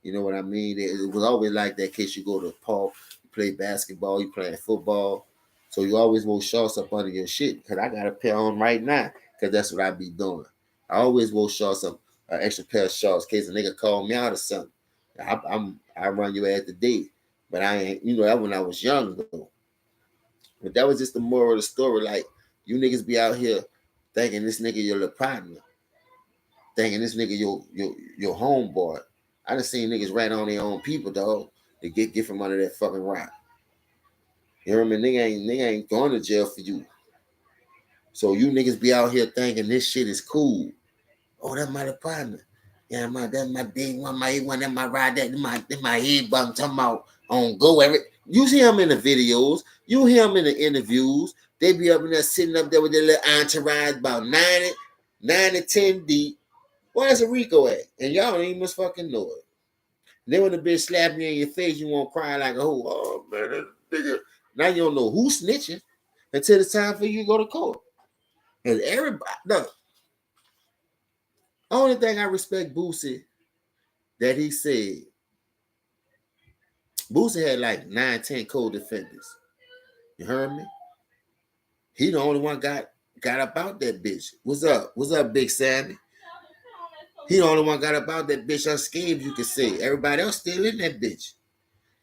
Speaker 1: You know what I mean? It was always like that in case you go to a park, you play basketball, you playing football. So you always wore shorts up under your shit. Because I got a pair on right now because that's what I be doing. I always wore shorts up, an extra pair of shorts in case a nigga called me out or something. I run you at the day. But I ain't, you know, that when I was young though. But that was just the moral of the story. Like, you niggas be out here thinking this nigga your little partner, thinking this nigga your homeboy. I done seen niggas rat on their own people, dog, to get from under that fucking rock. You know what I mean? Nigga ain't going to jail for you. So you niggas be out here thinking this shit is cool. Oh, that's my partner. Yeah, that's my day one, my A1, that's my ride, that's my head bum talking about on go every. You see him in the videos, you hear him in the interviews. They be up in there sitting up there with their little entourage about 9 to 10 deep. Well, that's a Rico at. And y'all don't even must fucking know it. Then when the bitch slap you in your face, you won't cry like a hoe. Oh man, that nigga. Now you don't know who's snitching until it's time for you to go to court. And everybody, look, only thing I respect Boosie that he said, Boosie had like 9, 10 co-defendants. You heard me? He the only one got about that bitch. What's up? What's up, Big Sammy? He the only one got about that bitch unscathed, you could say. Everybody else still in that bitch.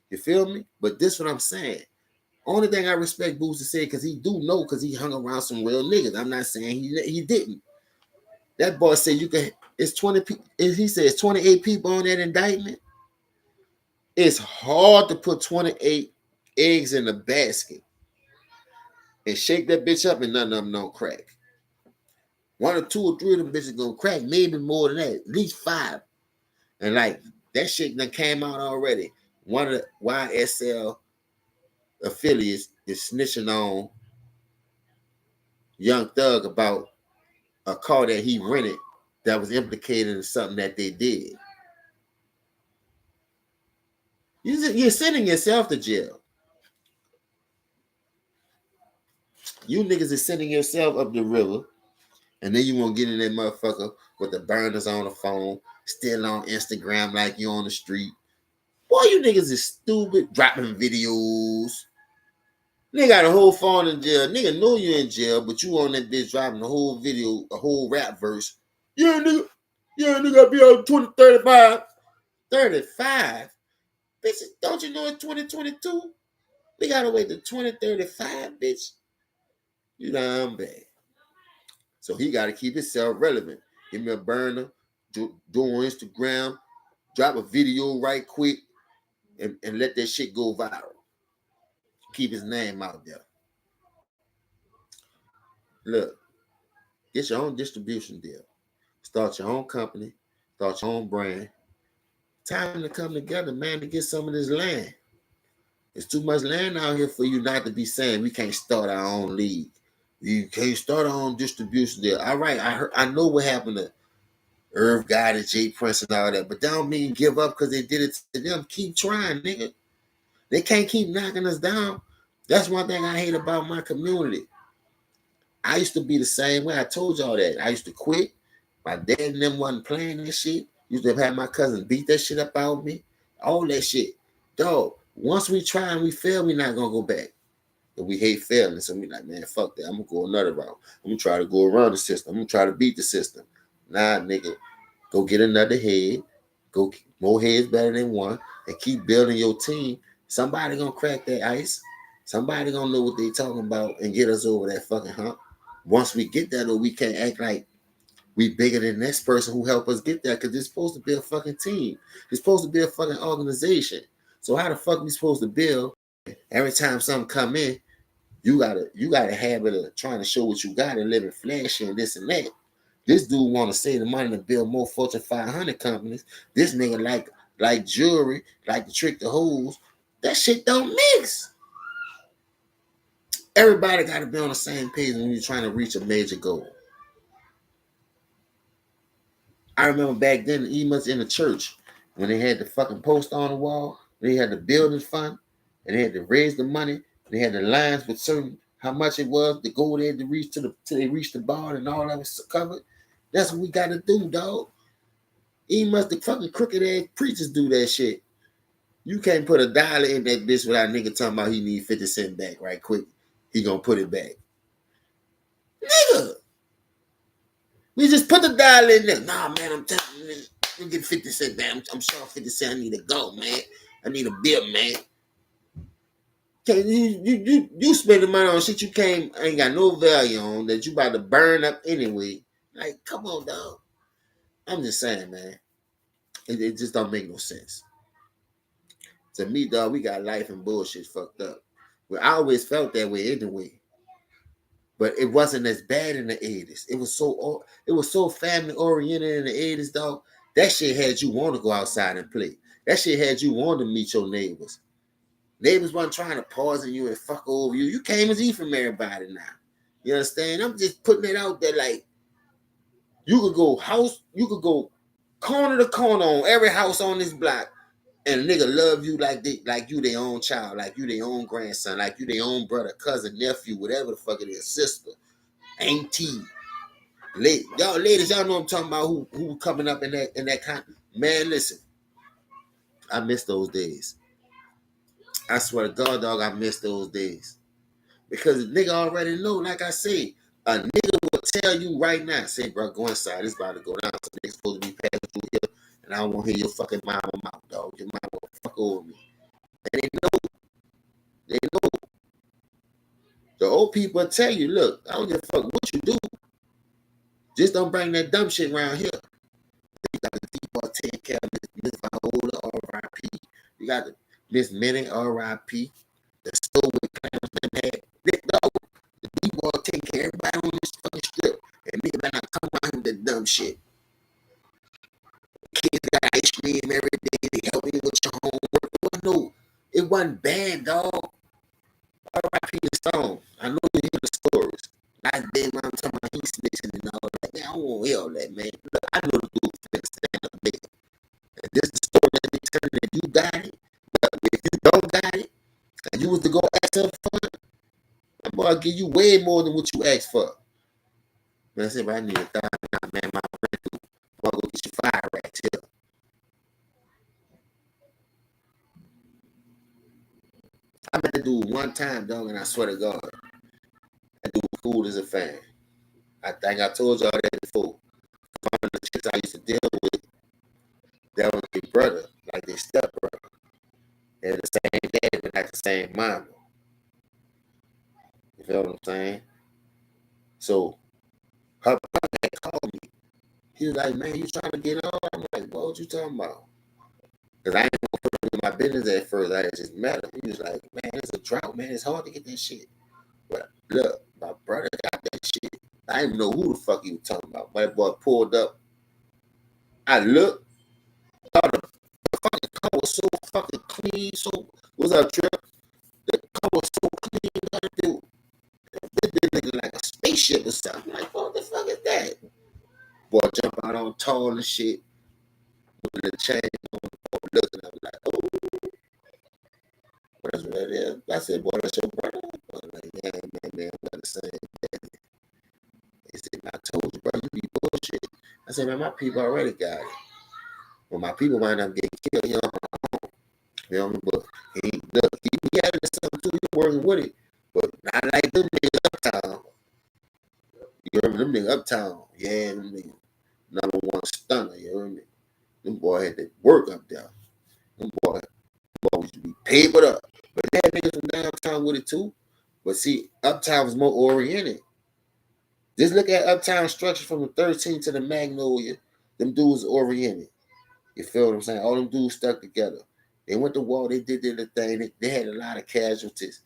Speaker 1: You feel me? But this what I'm saying. Only thing I respect Boosie said, because he do know, because he hung around some real niggas. I'm not saying he didn't. That boy said you can. It's 20 people. He says 28 people on that indictment. It's hard to put 28 eggs in a basket and shake that bitch up and none of them don't crack. 1 or 2 or 3 of them bitches gonna crack, maybe more than that, at least 5. And like that shit that came out already. One of the YSL affiliates is snitching on Young Thug about a car that he rented that was implicated in something that they did. You're sending yourself to jail. You niggas is sending yourself up the river, and then you won't get in that motherfucker with the burners on the phone, still on Instagram like you on the street. Boy, you niggas is stupid, dropping videos. Nigga got a whole phone in jail. Nigga know you in jail, but you on that bitch dropping the whole video, a whole rap verse. Yeah, nigga, be on 2035. 35? Bitch, don't you know it's 2022? We gotta wait to 2035, bitch. You damn bad. So he gotta keep himself relevant. Give me a burner, do on Instagram, drop a video right quick, and let that shit go viral. Keep his name out there. Look, Get your own distribution deal. Start your own company. Start your own brand. Time to come together, man, to get some of this land. There's too much land out here for you not to be saying we can't start our own league. You can't start our own distribution deal. All right, I know what happened to Irv Gotti, Jay Prince, and all that, but that don't mean give up because they did it to them. Keep trying, nigga. They can't keep knocking us down. That's one thing I hate about my community. I used to be the same way. I told y'all that. I used to quit. My dad and them wasn't playing this shit. Used to have my cousins beat that shit up out of me. All that shit. Dog, once we try and we fail, we not going to go back. But we hate failing. So we like, man, fuck that. I'm going to go another route. I'm going to try to go around the system. I'm going to try to beat the system. Nah, nigga. Go get another head. Go more heads better than one. And keep building your team. Somebody going to crack that ice. Somebody going to know what they talking about and get us over that fucking hump. Once we get there, though, we can't act like we bigger than this person who helped us get there, because it's supposed to be a fucking team. It's supposed to be a fucking organization. So how the fuck we supposed to build? Every time something come in, you got a habit of trying to show what you got and living flashy and this and that. This dude want to save the money to build more Fortune 500 companies. This nigga like jewelry, like to trick the hoes. That shit don't mix. Everybody got to be on the same page when you're trying to reach a major goal. I remember back then, even in the church, when they had the fucking post on the wall, they had the building fund, and they had to raise the money. They had the lines with certain how much it was, the goal they had to reach till they reached the bar and all that was covered. That's what we got to do, dog. Even must the fucking crooked ass preachers do that shit. You can't put $1 in that bitch without a nigga talking about he need 50 cents back right quick. He gonna put it back. Nigga. We just put the $1 in there. Nah, man, I'm telling you, you get 50 cents back. I'm sure 50 cents. I need to go, man. I need a bill, man. Can you spend the money on shit you ain't got no value on that you about to burn up anyway. Like, come on, dog. I'm just saying, man. It just don't make no sense. To me, dog, we got life and bullshit fucked up. Well, I always felt that way anyway. But it wasn't as bad in the 80s. It was so family oriented in the 80s, dog. That shit had you want to go outside and play. That shit had you want to meet your neighbors. Neighbors weren't trying to poison you and fuck over you. You came as eat from everybody now. You understand? I'm just putting it out there like you could go corner to corner on every house on this block, and a nigga love you like you their own child, like you their own grandson, like you their own brother, cousin, nephew, whatever the fuck it is, sister, auntie. Y'all ladies, y'all know what I'm talking about, who coming up in that kind. Man, listen, I miss those days. I swear to God, dog, I miss those days. Because the nigga already know, like I say, a nigga will tell you right now, say, bro, go inside, it's about to go down. So niggas supposed to be passing through here, and I don't want to hear your fucking mama mouth, dog. Your mama will fuck over me. And they know. The old people will tell you, look, I don't give a fuck what you do. Just don't bring that dumb shit around here. You got the people taking care of Miss Viola, R.I.P. You got the Miss Minnie, R.I.P. The store with clowns and that. Dog, the people are taking care of everybody on this fucking strip. And nigga better not come around with that dumb shit. Kids got ice cream every day. They help you with your homework. No, it wasn't bad, dog. R.I.P. the song. I know you hear the stories. Like then I'm talking about he's snitching and all that. Man, I don't want to hear all that, man. Look, I know the dude's finna stand up there. And this is the story that they telling if you got it. But if you don't got it, and you was to go ask him for it, I'm gonna give you way more than what you asked for. Man, I said, but I need $1,000, man. My friend, I'm gonna go get you 5 racks here. I met the dude one time, dog, and I swear to God, that dude was cool as a fan. I think I told y'all that before. One of the chicks I used to deal with, that was their brother, like their stepbrother. They had the same dad, but like the same mama. You feel what I'm saying? So her brother had called me. He was like, man, you trying to get on? I'm like, what you talking about? Because I ain't gonna put him in my business at first. I just met him. He was like, man, it's a drought, man. It's hard to get that shit. But look, my brother got that shit. I didn't even know who the fuck he was talking about. My boy pulled up. I looked. Thought the fucking car was so fucking clean. So what's up, Trip? The car was so clean. Dude. This bitch looking like a spaceship or something. Like, what the fuck is that? Boy, jump out on tall and shit with the chain on. Looking, I was like, oh, what's that is? I said, boy, that's your brother. I was like, yeah, man, we're the same. He said, I told you, bro, you be bullshit. I said, man, my people already got it. When my people wind up getting killed, you know, but he had it something too, he working with it. But not like them niggas uptown. You remember them niggas uptown? Yeah, them niggas number one stunner, you know what I mean? Them boy had to work up there. Them boy used to be papered up. But they had niggas from downtown with it too. But see, uptown was more oriented. Just look at uptown structure from the 13 to the Magnolia. Them dudes oriented. You feel what I'm saying? All them dudes stuck together. They went to war. They did their thing. They had a lot of casualties.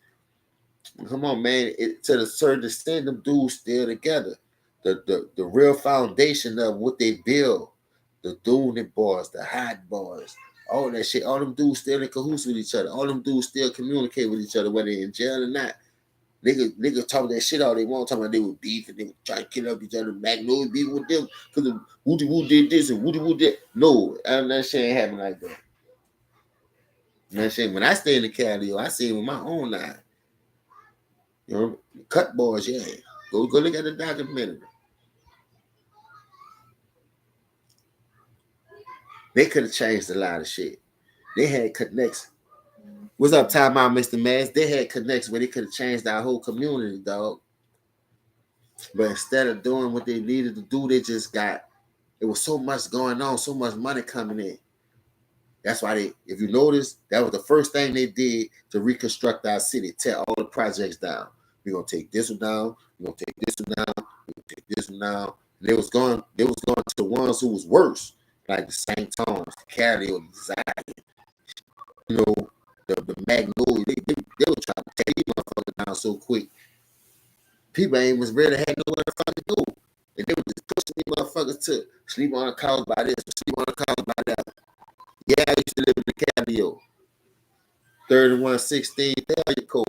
Speaker 1: Come on, man. To a certain extent, them dudes still together. The real foundation of what they build, the Dooney boys, the hot boys, all that shit. All them dudes still in cahoots with each other. All them dudes still communicate with each other, whether they're in jail or not. Niggas talk that shit all they want, talking about they were beef and they were trying to kill up each other. Magnolia beef with them because Woody Woo did this and Woody Woo did. No, that shit ain't happen like that. That shit, when I stay in the Cali, I see it with my own eye. You know, cut boys, yeah. Go look at the documentary. They could have changed a lot of shit. They had connects. What's up, time out, Mr. Mass? They had connects where they could have changed our whole community, dog. But instead of doing what they needed to do, they just got, it was so much going on, so much money coming in. That's why they, if you notice, that was the first thing they did to reconstruct our city, tear all the projects down. We're gonna take this one down, we're gonna take this one down, we're gonna take this one down. And they was going to the ones who was worse, like the St. Thomas, Cali, or Zion, you know, the Magnolia. They were trying to tear these motherfuckers down so quick. People ain't was ready to have nowhere to fucking go. And they were just pushing these motherfuckers to sleep on a couch by this, sleep on a couch by that. Yeah, I used to live in the Cabio. 3116 Failure Code.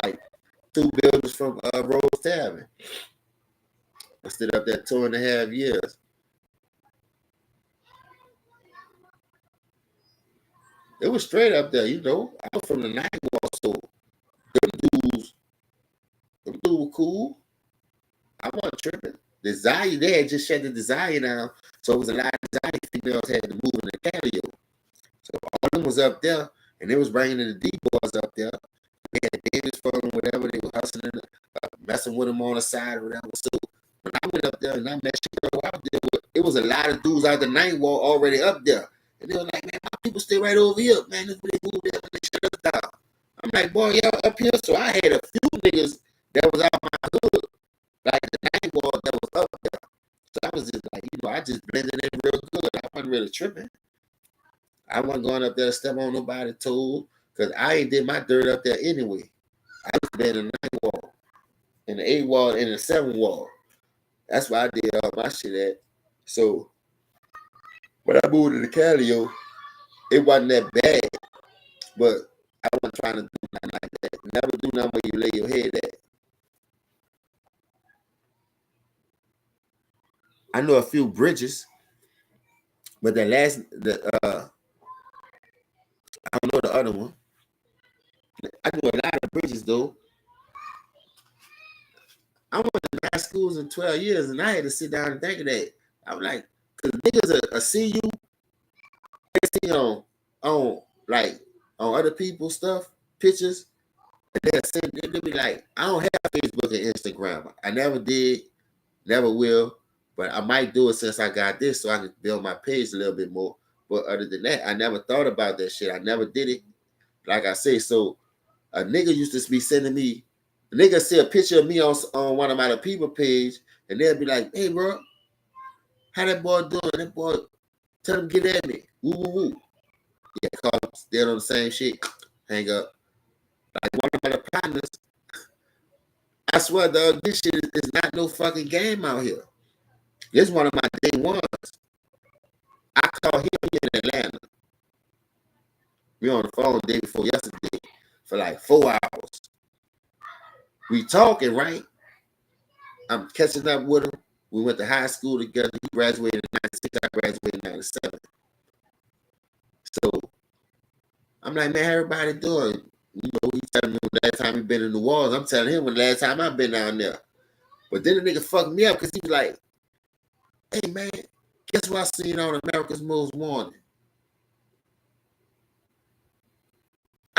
Speaker 1: Like 2 buildings from Rose Tavern. I stood up there 2.5 years. It was straight up there, you know. I was from the 9 wall, so them dudes were cool. I wasn't tripping. The Zion, they had just shut the Zion down, so it was a lot of Zion females had to move in the Cabio. So all of them was up there, and they was bringing the D-boys up there. They had babies for them, whatever. They were hustling, messing with them on the side or whatever. So when I went up there and I met you out there, it was a lot of dudes out the 9 wall already up there. And they were like, man, my people stay right over here, man. That's where they moved there when they shut us down. I'm like, boy, y'all up here. So I had a few niggas that was out my hood, like the 9 wall that was up there. So I was just like, you know, I just blended in real good. I wasn't really tripping. I wasn't going up there to step on nobody's toes because I ain't did my dirt up there anyway. I was been in the 9 wall, in the 8 wall, and the 7 wall. That's why I did all my shit at. So when I moved to the Calio, it wasn't that bad, but I wasn't trying to do nothing like that. Never do nothing where you lay your head at. I know a few bridges, but I don't know the other one. I knew a lot of bridges though. I went to 9 schools in 12 years, and I had to sit down and think of that. I was like, because niggas see you, they see on like on other people's stuff, pictures, and they'll be like, I don't have Facebook and Instagram. I never did, never will, but I might do it since I got this so I can build my page a little bit more. But other than that, I never thought about that shit. I never did it. Like I say, so a nigga used to be sending me, a nigga see a picture of me on one of my people page, and they'll be like, hey, bro, how that boy doing? That boy, tell him get at me. Woo, woo, woo. Yeah, call him, still on the same shit. Hang up. Like one of my partners, I swear, dog, this shit is not no fucking game out here. This is one of my day ones. I called him in Atlanta. We on the phone the day before yesterday for like 4 hours. We talking, right? I'm catching up with him. We went to high school together. He graduated in 96. I graduated in 97. So I'm like, man, how everybody doing? You know, he's telling me the last time he been in New Orleans. I'm telling him when the last time I've been down there. But then the nigga fucked me up because he was like, hey, man, guess what I seen on America's Most Wanted?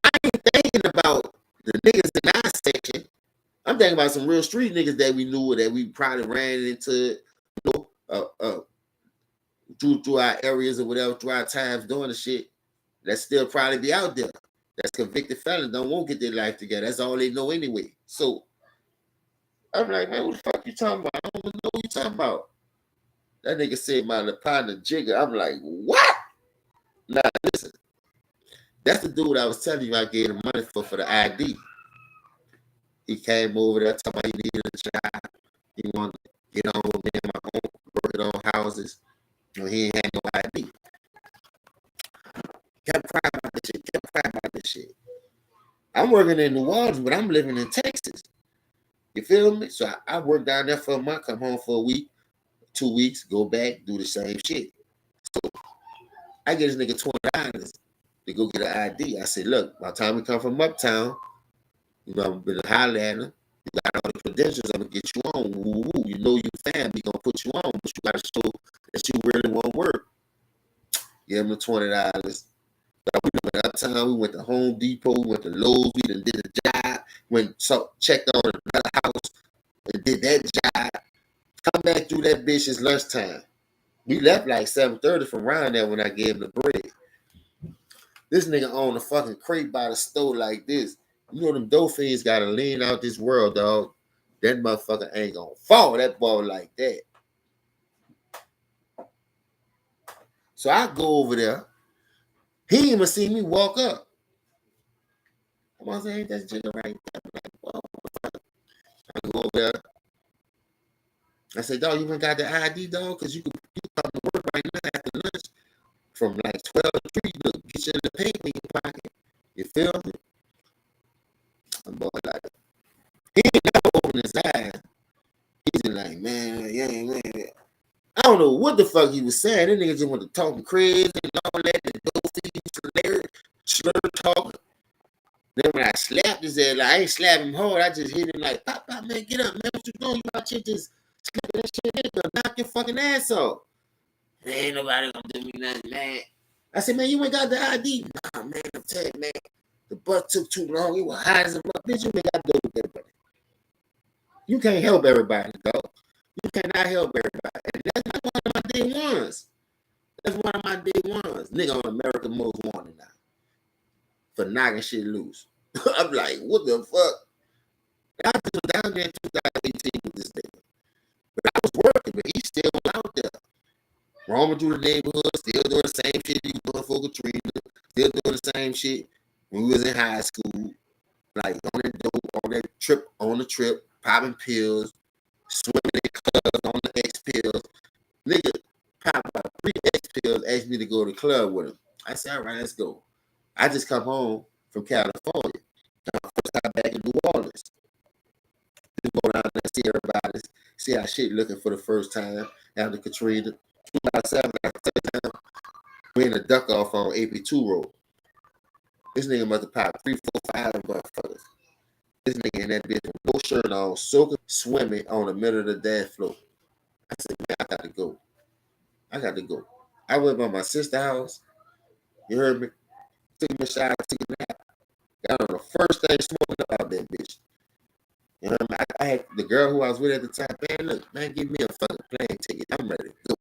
Speaker 1: I ain't thinking about the niggas in our section. I'm thinking about some real street niggas that we knew that we probably ran into, you know, through our areas or whatever, through our times doing the shit. That still probably be out there. That's convicted felons, won't get their life together. That's all they know anyway. So I'm like, man, what the fuck you talking about? I don't know what you talking about. That nigga said my partner Jigger. I'm like, what? Nah, listen. That's the dude I was telling you I gave him money for the ID. He came over there talking about he needed a job. He wanted to get on with me and my own, working on houses. You know, he ain't had no ID. Kept crying about this shit. I'm working in New Orleans, but I'm living in Texas. You feel me? So I work down there for a month, come home for a week, 2 weeks, go back, do the same shit. So I get this nigga $20 to go get an ID. I said, look, by the time we come from uptown, you know, I'm gonna holler at him. You got all the credentials, I'm gonna get you on. Woo-woo. You know you family, gonna put you on, but you gotta show that you really want to work. Give him the $20. We went uptown, we went to Home Depot, we went to Lowe's, we done did a job, checked on another house and did that job. Come back through that bitch, it's lunchtime. We left like 7:30 from around there when I gave him the bread. This nigga owned a fucking crate by the store like this. You know them dolphins gotta lean out this world, dog. That motherfucker ain't gonna fall that ball like that. So I go over there. He didn't even see me walk up. I'm gonna say, ain't that Jigga right there? I'm like, whoa. I go over there. I said, dog, you ain't got the ID, dog, because you come to work right now after lunch from like 12 to 3 to get you the paper in your pocket. You feel me? I'm boy like, he ain't never open his eyes. He's just like, man, yeah, man. I don't know what the fuck he was saying. That nigga just want to talk crazy and all that, and those slur talking. Then when I slapped his ass, like, I ain't slap him hard. I just hit him like, pop, man, get up, man. What you doing? You out here just slapping that shit in there, knock your fucking ass off. Ain't nobody gonna do me nothing, man. I said, man, you ain't got the ID. Nah, man, I'm telling you, man. The bus took too long. It was hot as a mother. Bitch, you ain't got to do with everybody. You can't help everybody, dog. You cannot help everybody. And that's not one of my day ones. That's one of my day ones. Nigga on America's Most Wanted now. For knocking shit loose. I'm like, what the fuck? I was down there in 2018 with this nigga. But I was working, but he still was out there. Roaming through the neighborhood, still doing the same shit he was doing for Katrina, still doing the same shit when we was in high school. Like on that dope, on the trip, popping pills, swimming in clubs on the X pills. Nigga popped about 3 X pills, asked me to go to the club with him. I said, all right, let's go. I just come home from California. First time back in New Orleans. Just go around and see everybody, see how shit looking for the first time after Katrina. 2007, we in a duck off on AP2 road. This nigga must have popped 3, 4, 5 motherfuckers. This nigga in that bitch with no shirt on, soaking, swimming on the middle of the dance floor. I said, man, I got to go. I went by my sister's house. You heard me? Took me a shower, took a nap. Got on the first thing smoking about that bitch. You know what I mean? I had the girl who I was with at the time, man, look, man, give me a fucking plane ticket. I'm ready to go.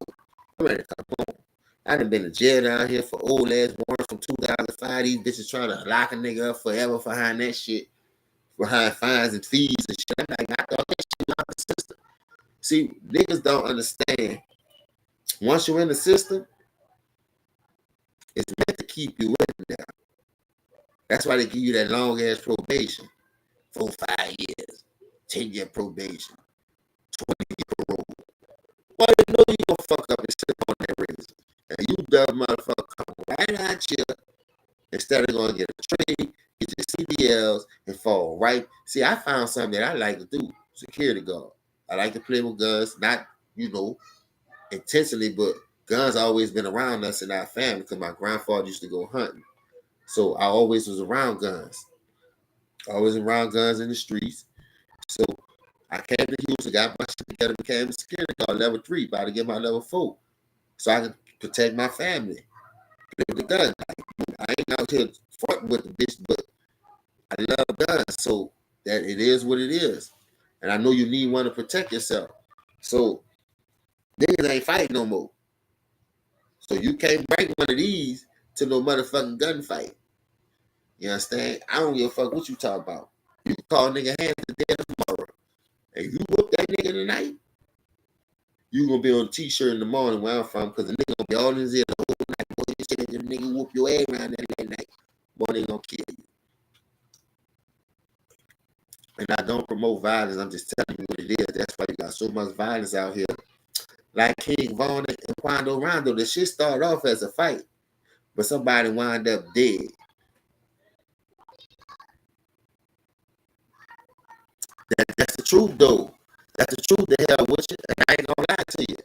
Speaker 1: I'm ready to come home. I done been to jail down here for old ass warrants from 2005. These bitches trying to lock a nigga up forever behind that shit. Behind fines and fees and shit. I'm like, I thought that shit was out the system. See, niggas don't understand. Once you're in the system, it's meant to keep you in there. That's why they give you that long ass probation. 4, 5 years. 10-year probation, 20-year parole. Well, you know you gonna fuck up and slip on that razor. And you dumb motherfucker come right out here instead of going to get a trade, get your CDLs, and fall right. See, I found something that I like to do. Security guard. I like to play with guns, not, intentionally, but guns always been around us in our family because my grandfather used to go hunting. So I always was around guns. Always around guns in the streets. So I came to Houston, got my shit together, became a security guard, level 3, about to get my level 4. So I could protect my family with the gun. I ain't out here fighting with the bitch, but I love guns. So that it is what it is. And I know you need one to protect yourself. So niggas ain't fighting no more. So you can't bring one of these to no motherfucking gunfight. You understand? I don't give a fuck what you talk about. You can call a nigga hands to dead tomorrow. And you whoop that nigga tonight, you gonna be on a t-shirt in the morning where I'm from, because the nigga gonna be all in his ear the whole night. Boy, you shit, the nigga whoop your ass around that night. Boy, they gonna kill you. And I don't promote violence. I'm just telling you what it is. That's why you got so much violence out here. Like King Von and Quando Rondo, the shit started off as a fight, but somebody wound up dead. That's the truth, though. That's the truth. The hell with you, and I ain't gonna lie to you.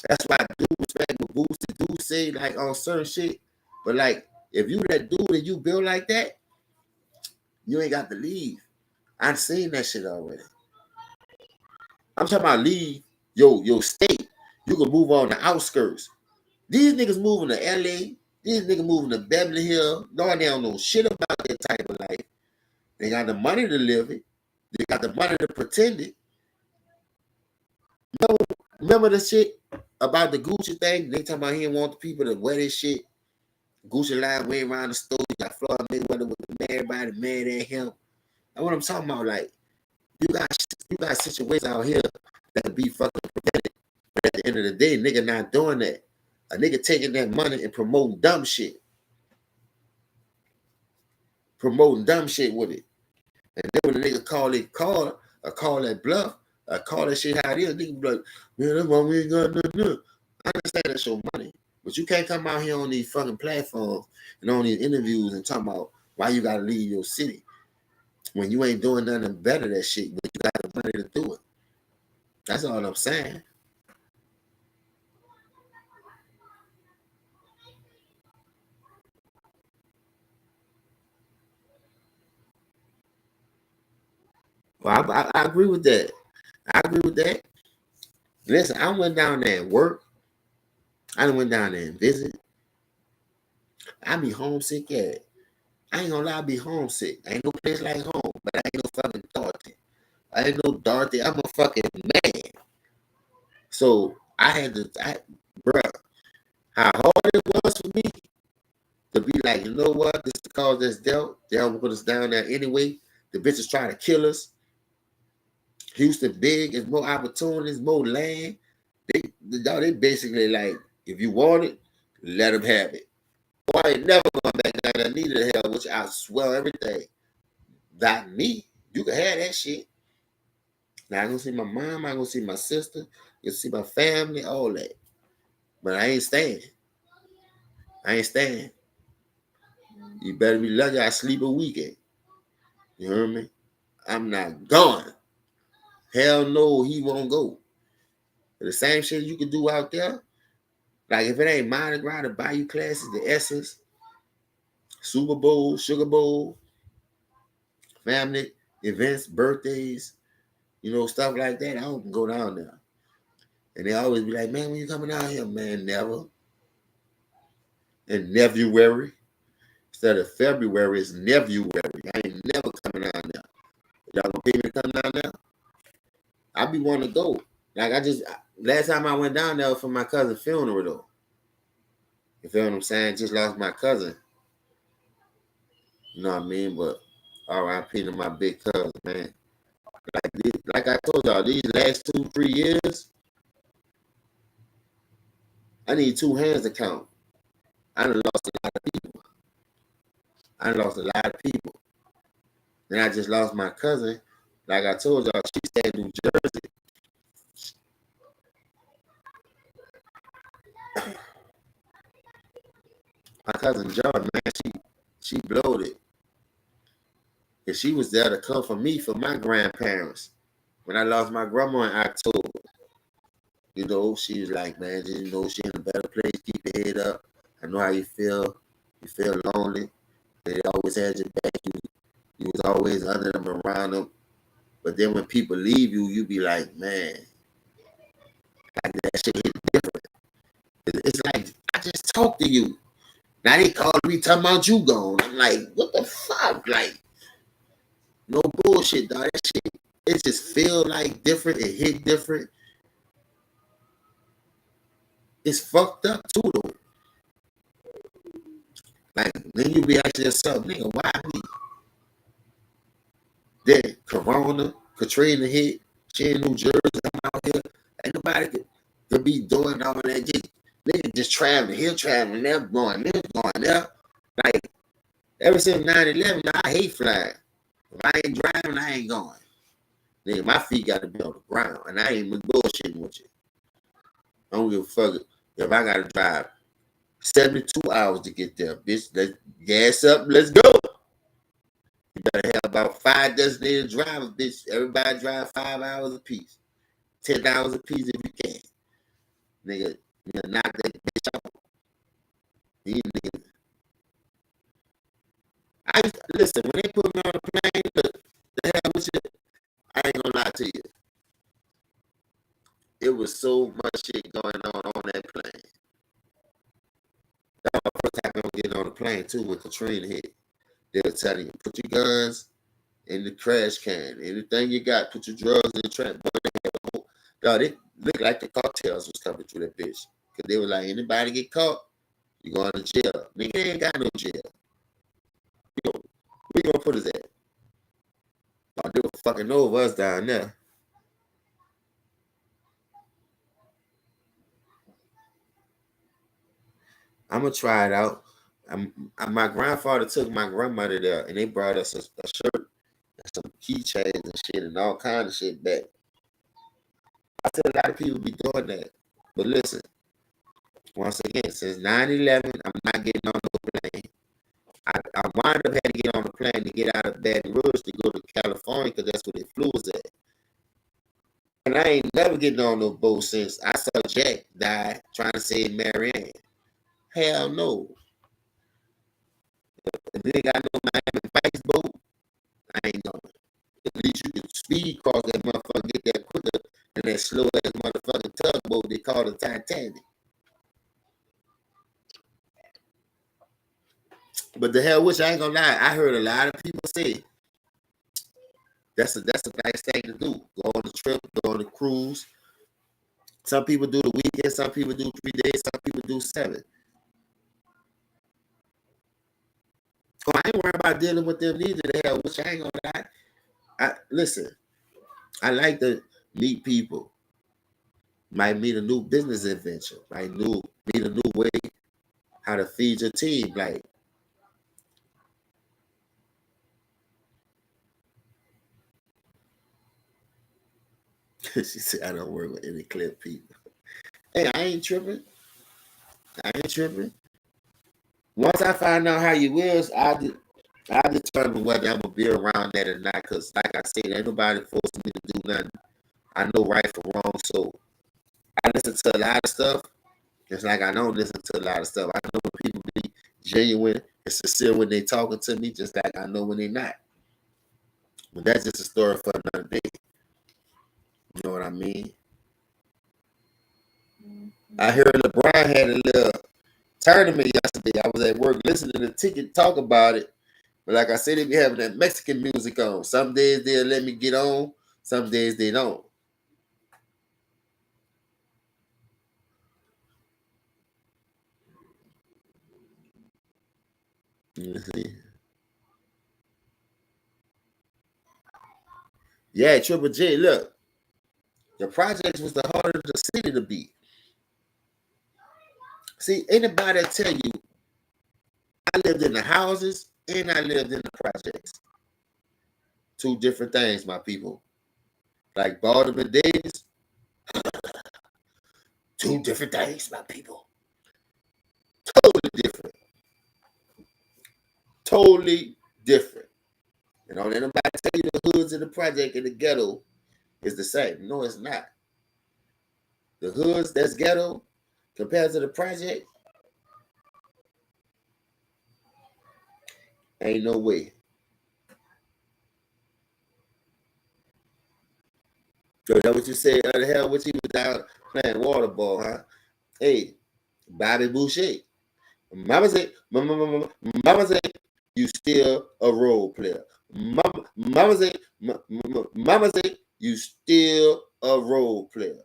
Speaker 1: That's why I do respect what Boosie do say, like on certain shit. But like, if you that dude and you build like that, you ain't got to leave. I've seen that shit already. I'm talking about leave your state. You can move on the outskirts. These niggas moving to LA. These niggas moving to Beverly Hills. No, they don't know shit about that type of life. They got the money to live it. They got the money to pretend it. No, remember the shit about the Gucci thing? They talking about he didn't want the people to wear this shit. Gucci line way around the store. You got Floyd Mayweather with everybody mad at him. That's what I'm talking about. Like, you got situations out here that can be fucking prevented. But at the end of the day, nigga not doing that. A nigga taking that money and promoting dumb shit. Promoting dumb shit with it. And then when a nigga call that bluff, or call that shit how it is, nigga be like, man, that's why we ain't got nothing. I understand that's your money. But you can't come out here on these fucking platforms and on these interviews and talk about why you gotta leave your city when you ain't doing nothing better that shit, but you got the money to do it. That's all I'm saying. Well, I agree with that. I agree with that. Listen, I went down there and work. I went down there and visit. I be homesick, yeah. I ain't gonna lie, I be homesick. Ain't no place like home, but I ain't no fucking Dorothy. I ain't no Dorothy. I'm a fucking man. So I had to, bruh, how hard it was for me to be like, you know what? This is the cause that's dealt. They don't put us down there anyway. The bitches trying to kill us. Houston big, there's more opportunities, more land. They basically like, if you want it, let them have it. Boy, I ain't never going back down there. Neither the hell, which I swear everything. Not me. You can have that shit. Now I'm gonna see my mom, I'm gonna see my sister, you see my family, all that. But I ain't staying. I ain't staying. You better be lucky I sleep a weekend. You hear me? I'm not going. Hell no, he won't go. The same shit you can do out there. Like if it ain't Mardi Gras, the Bayou classes, the Essence, Super Bowl, Sugar Bowl, family events, birthdays, stuff like that, I don't go down there. And they always be like, man, when you coming out here, man? Never. In February. Instead of February, it's February. I ain't never coming down there. Y'all gonna pay me to come down there? I be wanting to go. Like last time I went down there was for my cousin's funeral though. You feel what I'm saying? Just lost my cousin. You know what I mean? But R.I.P. to my big cousin, man. Like I told y'all, these last 2-3 years, I need 2 hands to count. I done lost a lot of people. I done lost a lot of people. Then I just lost my cousin Like I told y'all, she stayed in New Jersey. My cousin John, man, she blowed it. And she was there to come for me for my grandparents. When I lost my grandma in October, you know, she was like, man, just, you know, she in a better place. Keep your head up. I know how you feel. You feel lonely. They always had your back. You was always under them, around them. But then when people leave you, you be like, man, like that shit hit different. It's like, I just talked to you. Now they calling me talking about you gone. I'm like, what the fuck? Like, no bullshit, dog. That shit, it just feel like different. It hit different. It's fucked up too, though. Like, then you be asking yourself, nigga, why me? Then Corona, Katrina hit. She in New Jersey. I'm out here. Ain't nobody could be doing all that. Just traveling here, traveling there, going there. Like, ever since 9/11, I hate flying. If I ain't driving, I ain't going. Nigga, my feet got to be on the ground, and I ain't even bullshitting with you. I don't give a fuck if I got to drive 72 hours to get there. Bitch, let's gas up, let's go. You better have about 5 designated drivers, bitch. Everybody drive 5 hours apiece. 10 hours apiece if you can. Nigga, knock that bitch out. These niggas. Listen, when they put me on the plane, look, the hell with you, I ain't gonna lie to you. It was so much shit going on that plane. That was the first time I was getting on the plane too when Katrina hit. They were telling you, put your guns in the trash can. Anything you got, put your drugs in the trash. Dog, it looked like the cartels was coming through that bitch. Because they were like, anybody get caught, you going to jail. Nigga ain't got no jail. Where you gonna put us at? Oh, they were fucking over us down there. I'm gonna try it out. My grandfather took my grandmother there, and they brought us a shirt, and some keychains and shit, and all kinds of shit back. I said a lot of people be doing that, but listen. Once again, since 9/11, I'm not getting on no plane. I wound up having to get on the plane to get out of Baton Rouge to go to California because that's where the flu was at. And I ain't never getting on no boat since I saw Jack die trying to save Marianne. Hell no. If they got no Miami Vice boat, I ain't going. At least you can speed cross that motherfucker, get that quicker than that slow ass motherfucking tugboat they call the Titanic. But the hell, which I ain't gonna lie, I heard a lot of people say that's a nice thing to do. Go on the trip, go on the cruise. Some people do the weekend, some people do 3 days, some people do 7. Oh, I ain't worried about dealing with them neither. The hell, which I ain't gonna lie. Listen, I like to meet people. Might meet a new business adventure. Might meet a new way how to feed your team. Like, she said, I don't work with any clear people. Hey, I ain't tripping. Once I find out how you is, I determine whether I'm gonna be around that or not. Cause like I said, ain't nobody forcing me to do nothing. I know right from wrong, so I listen to a lot of stuff. It's like I don't listen to a lot of stuff. I know when people be genuine and sincere when they talking to me, just like I know when they not. But that's just a story for another day. You know what I mean? I heard LeBron had a little tournament yesterday. I was at work listening to Ticket talk about it. But like I said, they be having that Mexican music on. Some days they'll let me get on. Some days they don't. Yeah, Triple J, look. The projects was the harder the city to beat. See, anybody tell you I lived in the houses and I lived in the projects. Two different things, my people. Like Baltimore Davis, two different things, my people. Totally different. Totally different. And don't let nobody tell you the hoods in the project in the ghetto is the same. No, it's not. The hoods that's ghetto compared to the project, ain't no way. So that what you said the hell what you was down playing water ball, huh? Hey, Bobby Boucher. Mama say, mama say, you still a role player. Mama say, mama say, you still a role player.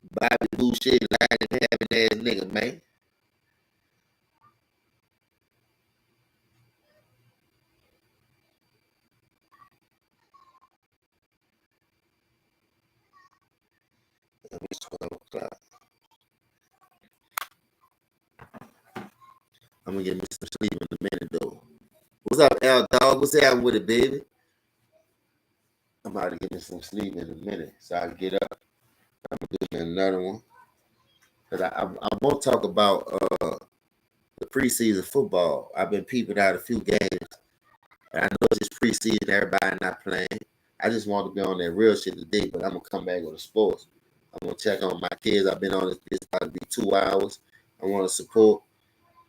Speaker 1: Bobby Boucher, lying and having ass nigga, man. It's 12 o'clock. I'm gonna get me some sleep in a minute though. What's up, L Dog? What's happening with it, baby? I'm about to get me some sleep in a minute, so I can get up. I'm gonna do me another one. Cause I won't talk about the preseason football. I've been peeping out a few games. And I know it's just preseason, everybody not playing. I just want to be on that real shit today, but I'm gonna come back with the sports. I'm gonna check on my kids. I've been on this bitch about to be 2 hours. I want to support.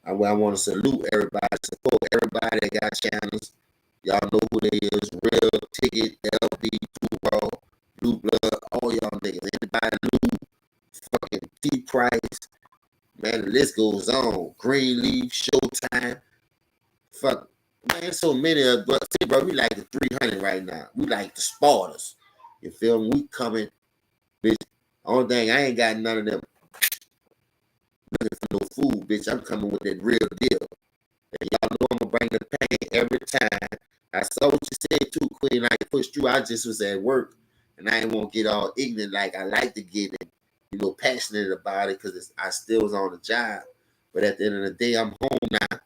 Speaker 1: I want to salute everybody, support everybody that got channels. Y'all know who they is. Real Ticket, LB, Two Raw, Blue Blood, all y'all niggas. Anybody new, fucking T Price. Man, the list goes on. Greenleaf, Showtime. Fuck. Man, so many of us. See, bro, we like the 300 right now. We like the Spartans. You feel me? We coming, bitch. Only thing, I ain't got none of them looking for no food, bitch. I'm coming with that real deal. And y'all know I'm gonna bring the pain every time. I saw what you said too, Queen. I pushed through. I just was at work, and I didn't want to get all ignorant like I like to get it, passionate about it because I still was on the job. But at the end of the day, I'm home now.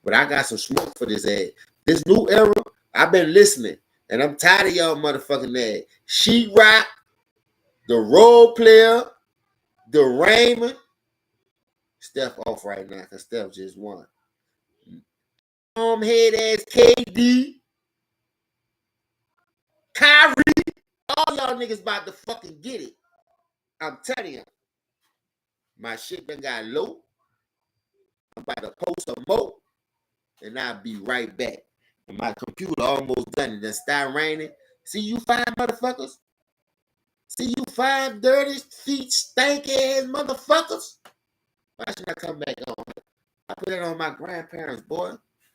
Speaker 1: But I got some smoke for this ad. This new era, I've been listening, and I'm tired of y'all motherfucking ad. Sheetrock, the role player, the Raymond. Steph off right now because Steph just won. Head ass KD, Kyrie, all y'all niggas about to fucking get it. I'm telling you, my shit done got low. I'm about to post a mo, and I'll be right back. And my computer almost done. It done start raining. See you fine motherfuckers? See you fine, dirty, feet, stanky ass motherfuckers? Why should I come back on? I put that on my grandparents, boy.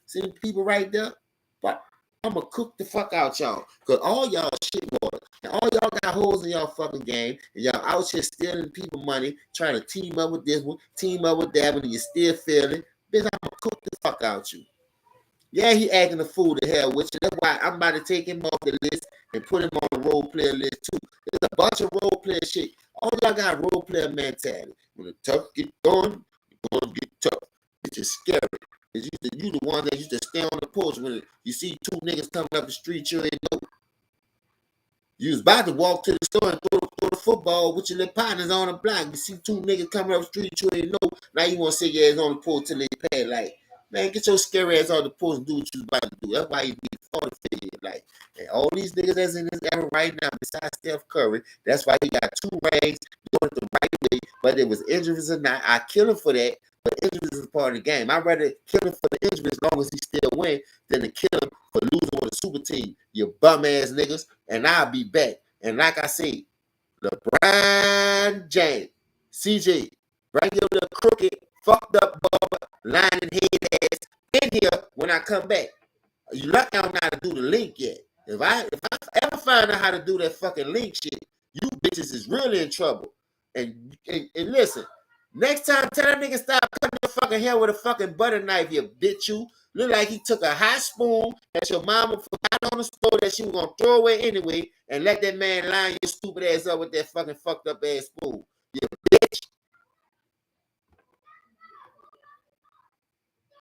Speaker 1: See the people right there? But I'm gonna cook the fuck out y'all. Cause all y'all shit water. And all y'all got holes in y'all fucking game. And y'all out here stealing people money, trying to team up with this one, team up with that one, and you still feeling. Bitch, I'm gonna cook the fuck out you. Yeah, he acting a fool to hell with you. That's why I'm about to take him off the list and put him on the role player list too. There's a bunch of role player shit. All y'all got role player mentality. When the tough get going, the going get tough. It's just scary. It's you the one that used to stay on the porch when you see two niggas coming up the street you ain't know. You was about to walk to the store and throw the football with your little partners on the block. You see two niggas coming up the street you ain't know. Now you want to sit your ass on the porch till they pay like. Man, get your scary ass on the post and do what you was about to do. That's why you need 40 figure life. And all these niggas that's in this era right now, besides Steph Curry, that's why he got 2 rings, doing it the right way. Whether it was injuries or not, I kill him for that. But injuries is part of the game. I'd rather kill him for the injury as long as he still win than to kill him for losing with a super team. You bum ass niggas. And I'll be back. And like I said, LeBron James, CJ, bring your little crooked, fucked up barber, lying head ass in here when I come back. You lucky I don't know how to do the link yet. If I ever find out how to do that fucking link shit, you bitches is really in trouble. And listen, next time tell that nigga stop cutting your fucking hair with a fucking butter knife, you bitch you. Look like he took a hot spoon that your mama forgot on the stove that she was gonna throw away anyway and let that man line your stupid ass up with that fucking fucked up ass spoon. You bitch.